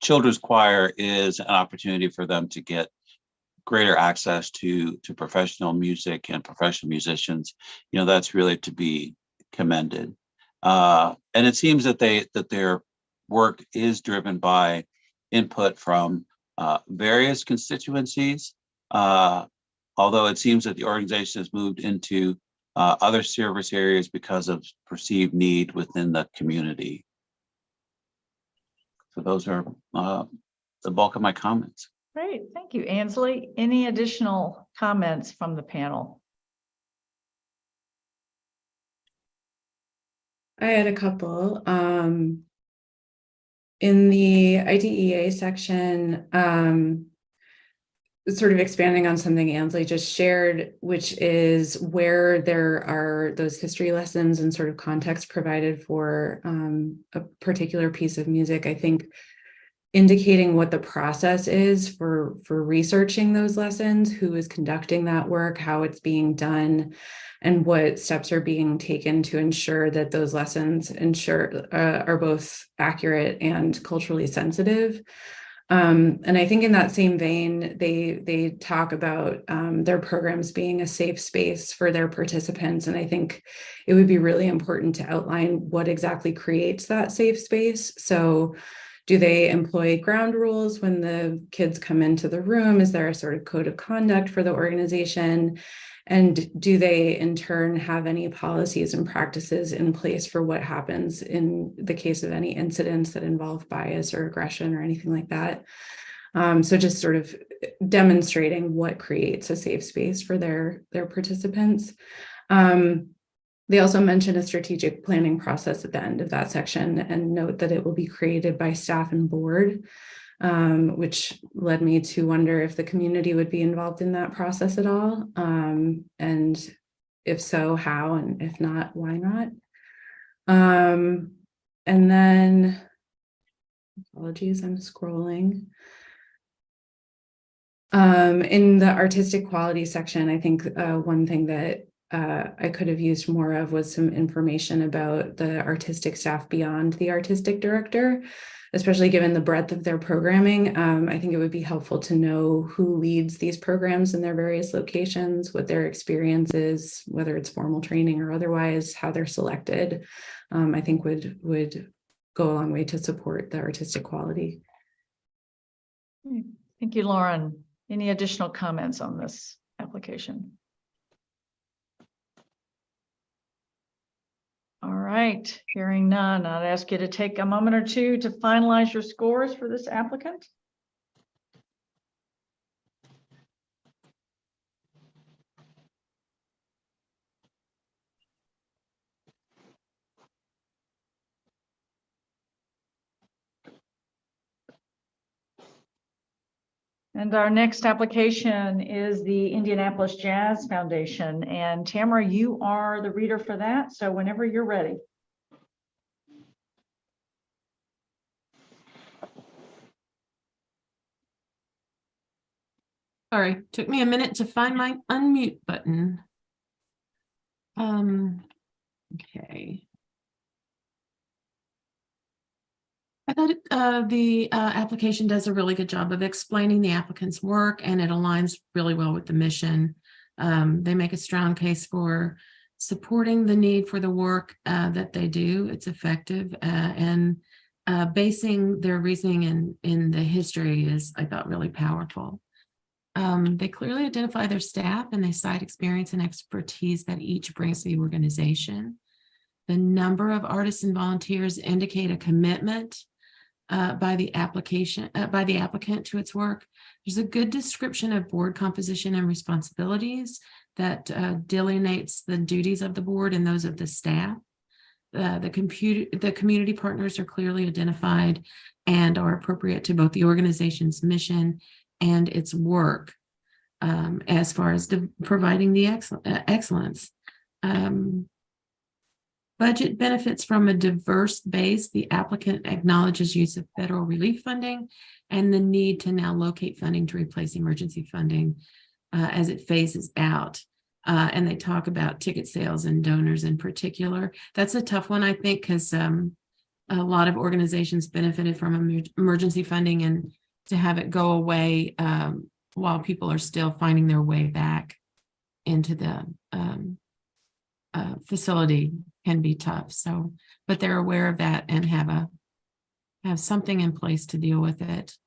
children's choir is an opportunity for them to get greater access to professional music and professional musicians, that's really to be commended. And it seems that their work is driven by input from various constituencies, although it seems that the organization has moved into other service areas because of perceived need within the community. So those are the bulk of my comments. Great, thank you, Ansley. Any additional comments from the panel? I had a couple. In the IDEA section, sort of expanding on something Ansley just shared, which is where there are those history lessons and sort of context provided for a particular piece of music. I think indicating what the process is for researching those lessons, who is conducting that work, how it's being done, and what steps are being taken to ensure that those lessons are both accurate and culturally sensitive. And I think in that same vein, they talk about their programs being a safe space for their participants. And I think it would be really important to outline what exactly creates that safe space. So do they employ ground rules when the kids come into the room? Is there a sort of code of conduct for the organization? And do they in turn have any policies and practices in place for what happens in the case of any incidents that involve bias or aggression or anything like that? So just sort of demonstrating what creates a safe space for their participants. They also mention a strategic planning process at the end of that section and note that it will be created by staff and board. which led me to wonder if the community would be involved in that process at all. And if so, how, and if not, why not? And then, apologies, I'm scrolling. In the artistic quality section, I think one thing that I could have used more of was some information about the artistic staff beyond the artistic director, especially given the breadth of their programming. I think it would be helpful to know who leads these programs in their various locations, what their experience is, whether it's formal training or otherwise, how they're selected. I think would go a long way to support the artistic quality. Thank you, Lauren. Any additional comments on this application? All right, hearing none, I'd ask you to take a moment or two to finalize your scores for this applicant. And our next application is the Indianapolis Jazz Foundation. And Tamara, you are the reader for that. So whenever you're ready. Sorry, took me a minute to find my unmute button. Okay. I thought the application does a really good job of explaining the applicant's work, and it aligns really well with the mission. They make a strong case for supporting the need for the work that they do. It's effective, and basing their reasoning in the history is, I thought, really powerful. They clearly identify their staff, and they cite experience and expertise that each brings to the organization. The number of artists and volunteers indicate a commitment by the applicant to its work. There's a good description of board composition and responsibilities that delineates the duties of the board and those of the staff. The community partners are clearly identified and are appropriate to both the organization's mission and its work as far as providing the excellence. Budget benefits from a diverse base. The applicant acknowledges use of federal relief funding and the need to now locate funding to replace emergency funding as it phases out. And they talk about ticket sales and donors in particular. That's a tough one, I think, because a lot of organizations benefited from emergency funding, and to have it go away while people are still finding their way back into the facility can be tough. So, but they're aware of that and have something in place to deal with it.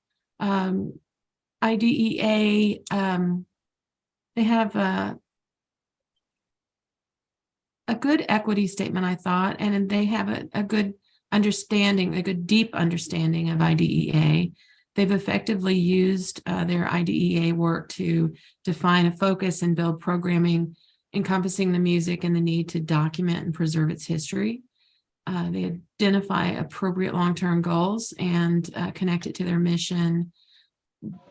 IDEA, they have a good equity statement, I thought, and they have a good understanding, a good deep understanding of IDEA. They've effectively used their IDEA work to define a focus and build programming encompassing the music and the need to document and preserve its history. They identify appropriate long-term goals and connect it to their mission.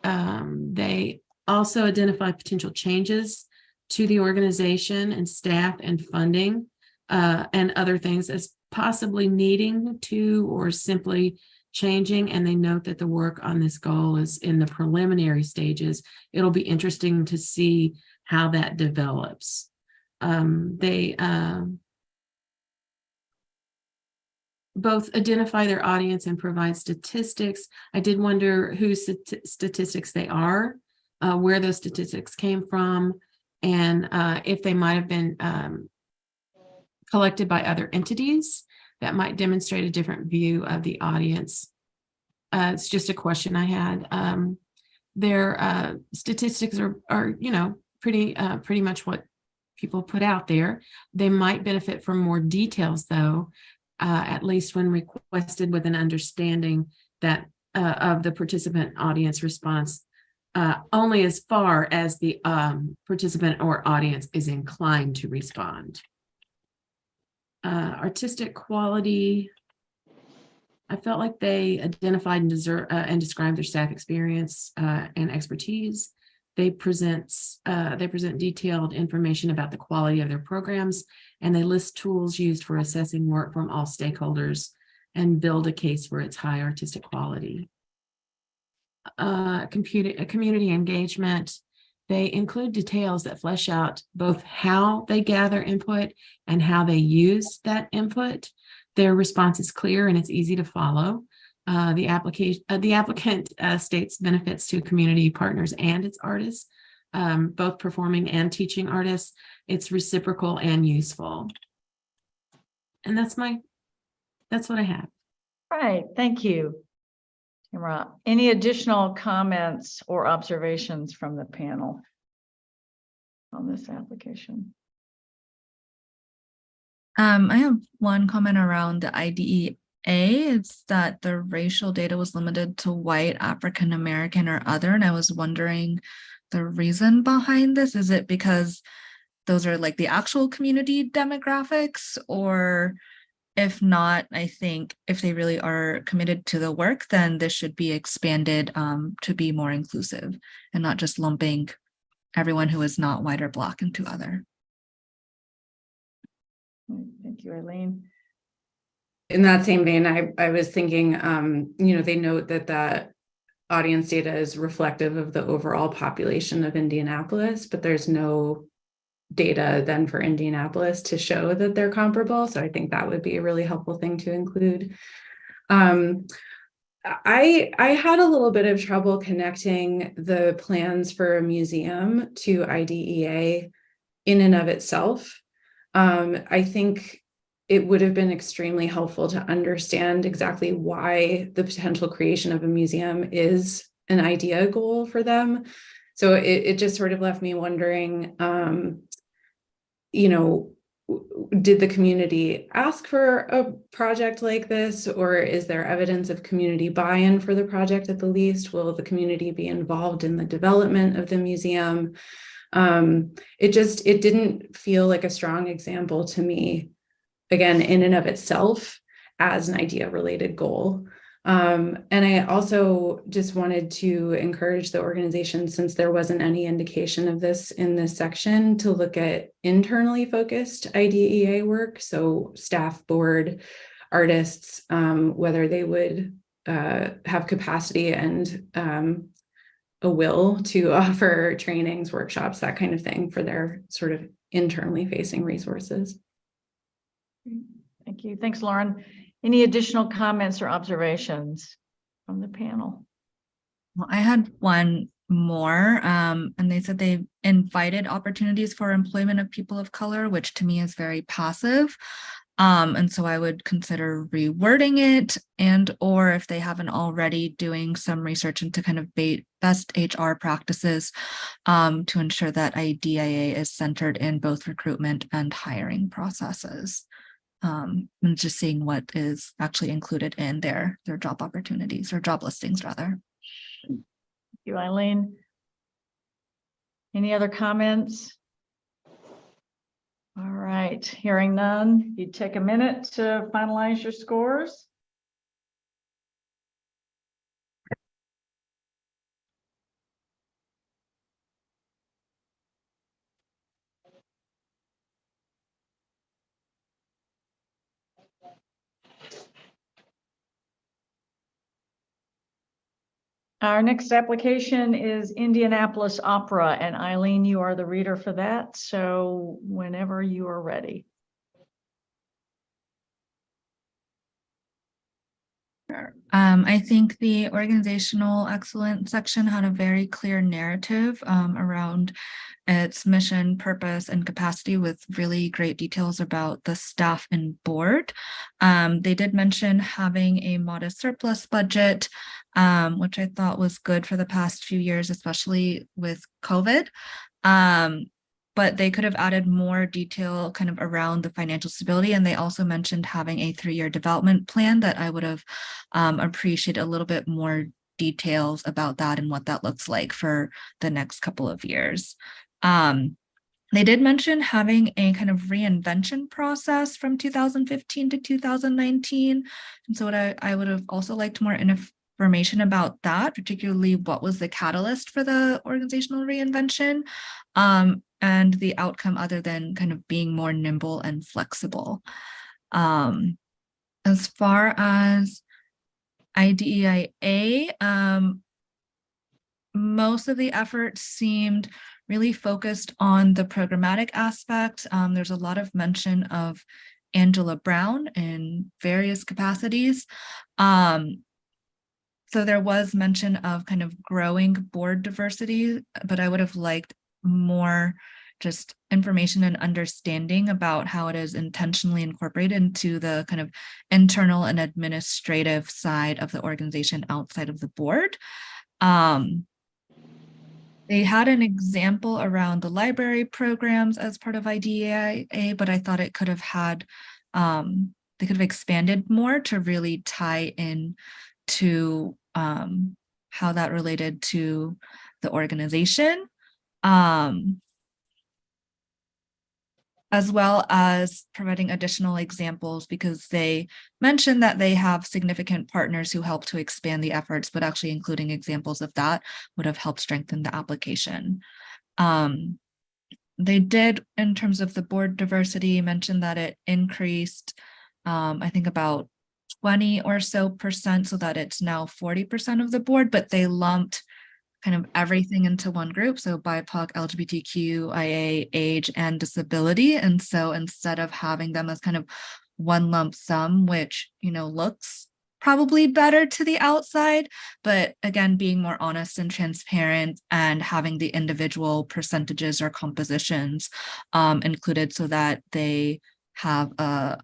They also identify potential changes to the organization and staff and funding and other things as possibly needing to or simply changing. And they note that the work on this goal is in the preliminary stages. It'll be interesting to see how that develops. They both identify their audience and provide statistics. I did wonder whose statistics they are, where those statistics came from, and if they might have been collected by other entities that might demonstrate a different view of the audience. It's just a question I had. Their statistics are pretty much what people put out there. They might benefit from more details, though, at least when requested, with an understanding that of the participant audience response, only as far as the participant or audience is inclined to respond. Artistic quality. I felt like they identified and described their staff experience and expertise. They present detailed information about the quality of their programs, and they list tools used for assessing work from all stakeholders and build a case for its high artistic quality. Community engagement. They include details that flesh out both how they gather input and how they use that input. Their response is clear and it's easy to follow. The applicant states benefits to community partners and its artists, both performing and teaching artists. It's reciprocal and useful. And that's what I have. Right, thank you, Tamara. Any additional comments or observations from the panel on this application? I have one comment around the IDEA. It's that the racial data was limited to white, African American, or other. And I was wondering the reason behind this. Is it because those are like the actual community demographics? Or if not, I think if they really are committed to the work, then this should be expanded to be more inclusive and not just lumping everyone who is not white or Black into other. Thank you, Eileen. In that same vein, I was thinking, they note that the audience data is reflective of the overall population of Indianapolis, but there's no data then for Indianapolis to show that they're comparable. So I think that would be a really helpful thing to include. I had a little bit of trouble connecting the plans for a museum to IDEA in and of itself. I think it would have been extremely helpful to understand exactly why the potential creation of a museum is an IDEA goal for them. So it just sort of left me wondering, did the community ask for a project like this, or is there evidence of community buy-in for the project at the least? Will the community be involved in the development of the museum? It didn't feel like a strong example to me, again, in and of itself, as an IDEA related goal. And I also just wanted to encourage the organization, since there wasn't any indication of this in this section, to look at internally focused IDEA work. So staff, board, artists, whether they would have capacity and a will to offer trainings, workshops, that kind of thing for their sort of internally facing resources. Thank you. Thanks, Lauren. Any additional comments or observations from the panel? Well, I had one more, and they said they invited opportunities for employment of people of color, which to me is very passive. And so I would consider rewording it, or if they haven't already, doing some research into kind of best HR practices to ensure that IDEA is centered in both recruitment and hiring processes. And just seeing what is actually included in their job opportunities, or job listings rather. Thank you, Eileen. Any other comments? All right, hearing none, you take a minute to finalize your scores. Our next application is Indianapolis Opera, and Eileen, you are the reader for that. So whenever you are ready. I think the organizational excellence section had a very clear narrative around its mission, purpose, and capacity, with really great details about the staff and board. They did mention having a modest surplus budget, which I thought was good for the past few years, especially with COVID. But they could have added more detail kind of around the financial stability. And they also mentioned having a 3-year development plan that I would have appreciated a little bit more details about that and what that looks like for the next couple of years. They did mention having a kind of reinvention process from 2015 to 2019. And so what I would have also liked more information about that, particularly what was the catalyst for the organizational reinvention, and the outcome other than kind of being more nimble and flexible. As far as IDEIA, most of the effort seemed really focused on the programmatic aspect. There's a lot of mention of Angela Brown in various capacities. So there was mention of kind of growing board diversity, but I would have liked more just information and understanding about how it is intentionally incorporated into the kind of internal and administrative side of the organization outside of the board. They had an example around the library programs as part of IDEA, but I thought it could have had, they could have expanded more to really tie in to how that related to the organization, as well as providing additional examples, because they mentioned that they have significant partners who help to expand the efforts, but actually including examples of that would have helped strengthen the application. They did, in terms of the board diversity, mention that it increased, I think about 20 or so percent, so that it's now 40% of the board, but they lumped kind of everything into one group. So BIPOC, LGBTQ, IA, age, and disability. And so instead of having them as kind of one lump sum, which, you know, looks probably better to the outside, but again, being more honest and transparent and having the individual percentages or compositions included so that they have a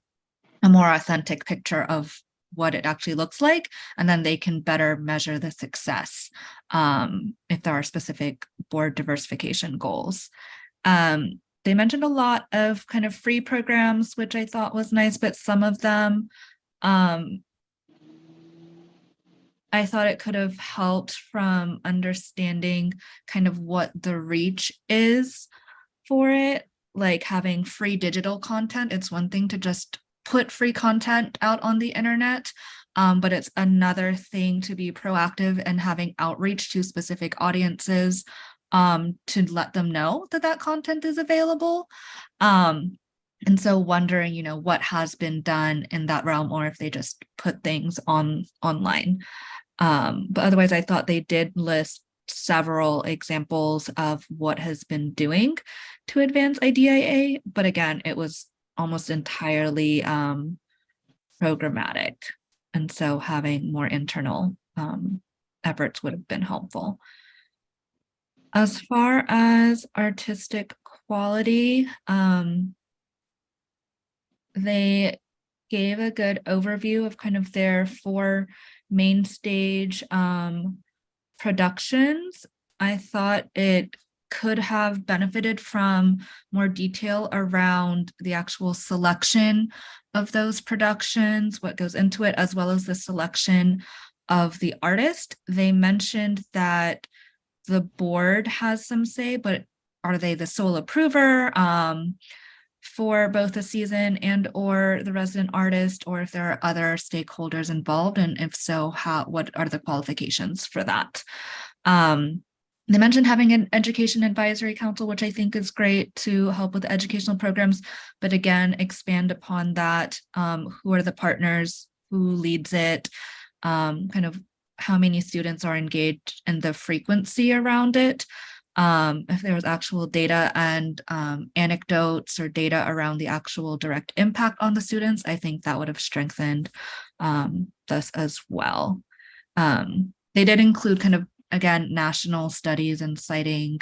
more authentic picture of what it actually looks like, and then they can better measure the success if there are specific board diversification goals. They mentioned a lot of kind of free programs, which I thought was nice, but some of them I thought it could have helped from understanding kind of what the reach is for it, like having free digital content. It's one thing to just put free content out on the internet, but it's another thing to be proactive and having outreach to specific audiences to let them know that that content is available. And so wondering, you know, what has been done in that realm, or if they just put things online. But otherwise, I thought they did list several examples of what has been doing to advance IDEA, but again, it was almost entirely programmatic. And so having more internal efforts would have been helpful. As far as artistic quality, they gave a good overview of kind of their 4 main stage productions. I thought it could have benefited from more detail around the actual selection of those productions, what goes into it, as well as the selection of the artist. They mentioned that the board has some say, but are they the sole approver for both the season and or the resident artist, or if there are other stakeholders involved, and if so, what are the qualifications for that? They mentioned having an education advisory council, which I think is great to help with educational programs, but again, expand upon that. Who are the partners, who leads it, kind of how many students are engaged, and the frequency around it. If there was actual data and anecdotes or data around the actual direct impact on the students, I think that would have strengthened this as well. They did include kind of, again, national studies and citing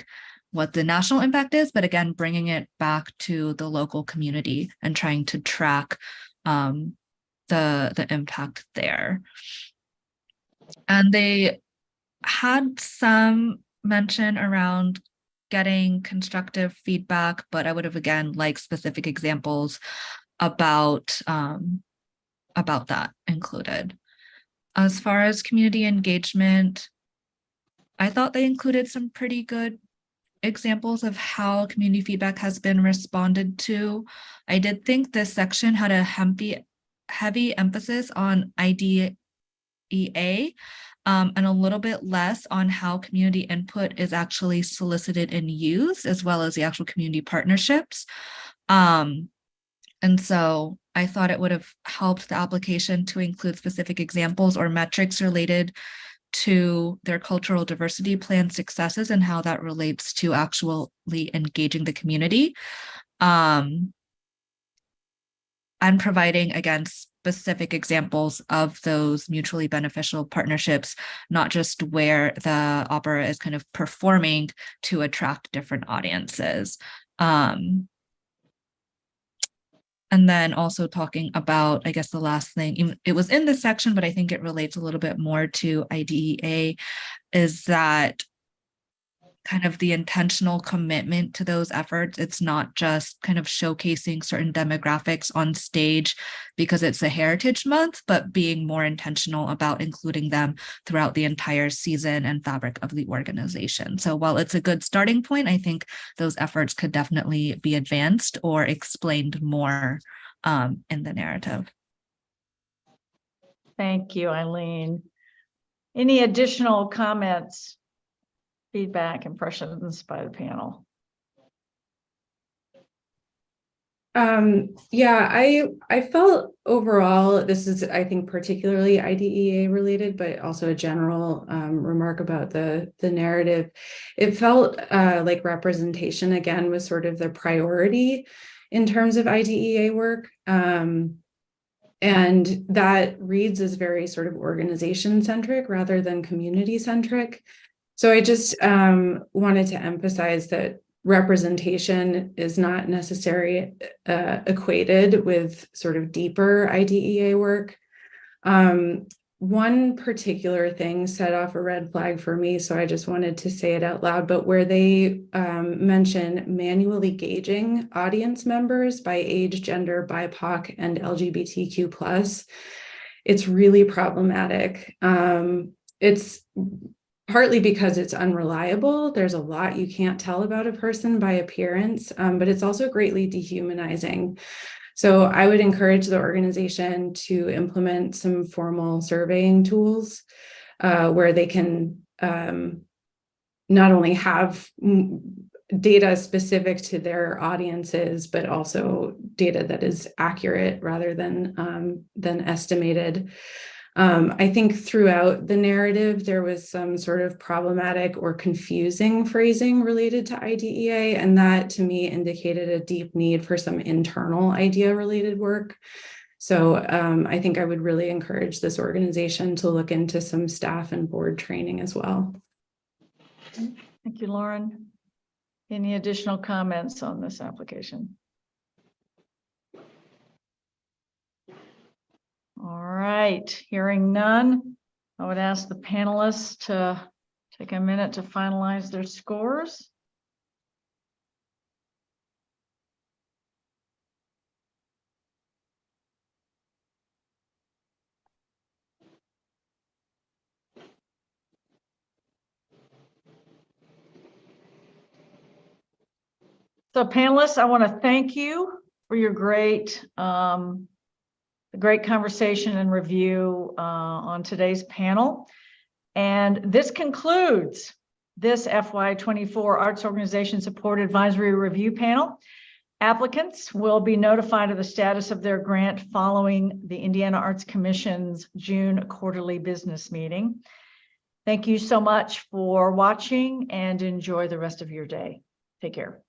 what the national impact is, but again, bringing it back to the local community and trying to track the impact there. And they had some mention around getting constructive feedback, but I would have, again, liked specific examples about that included. As far as community engagement, I thought they included some pretty good examples of how community feedback has been responded to. I did think this section had a heavy emphasis on IDEA and a little bit less on how community input is actually solicited and used, as well as the actual community partnerships. And so I thought it would have helped the application to include specific examples or metrics related to their cultural diversity plan successes and how that relates to actually engaging the community. And providing, again, specific examples of those mutually beneficial partnerships, not just where the opera is kind of performing to attract different audiences. And then also talking about, I guess the last thing, it was in this section, but I think it relates a little bit more to IDEA, is that kind of the intentional commitment to those efforts. It's not just kind of showcasing certain demographics on stage because it's a Heritage Month, but being more intentional about including them throughout the entire season and fabric of the organization. So while it's a good starting point, I think those efforts could definitely be advanced or explained more in the narrative. Thank you, Eileen. Any additional comments, feedback, impressions by the panel? Yeah, I felt overall, this is, I think, particularly IDEA related, but also a general remark about the narrative. It felt like representation, again, was sort of the priority in terms of IDEA work. And that reads as very sort of organization centric rather than community centric. So I just wanted to emphasize that representation is not necessarily equated with sort of deeper IDEA work. One particular thing set off a red flag for me, so I just wanted to say it out loud, but where they mention manually gauging audience members by age, gender, BIPOC, and LGBTQ+, it's really problematic. It's partly because it's unreliable. There's a lot you can't tell about a person by appearance, but it's also greatly dehumanizing. So I would encourage the organization to implement some formal surveying tools where they can not only have data specific to their audiences, but also data that is accurate rather than estimated. I think throughout the narrative, there was some sort of problematic or confusing phrasing related to IDEA, and that to me indicated a deep need for some internal idea-related work. So I think I would really encourage this organization to look into some staff and board training as well. Thank you, Lauren. Any additional comments on this application? All right, hearing none, I would ask the panelists to take a minute to finalize their scores. So panelists, I want to thank you for your great conversation and review on today's panel. And this concludes this FY24 Arts Organization Support Advisory Review Panel. Applicants will be notified of the status of their grant following the Indiana Arts Commission's June quarterly business meeting. Thank you so much for watching and enjoy the rest of your day. Take care.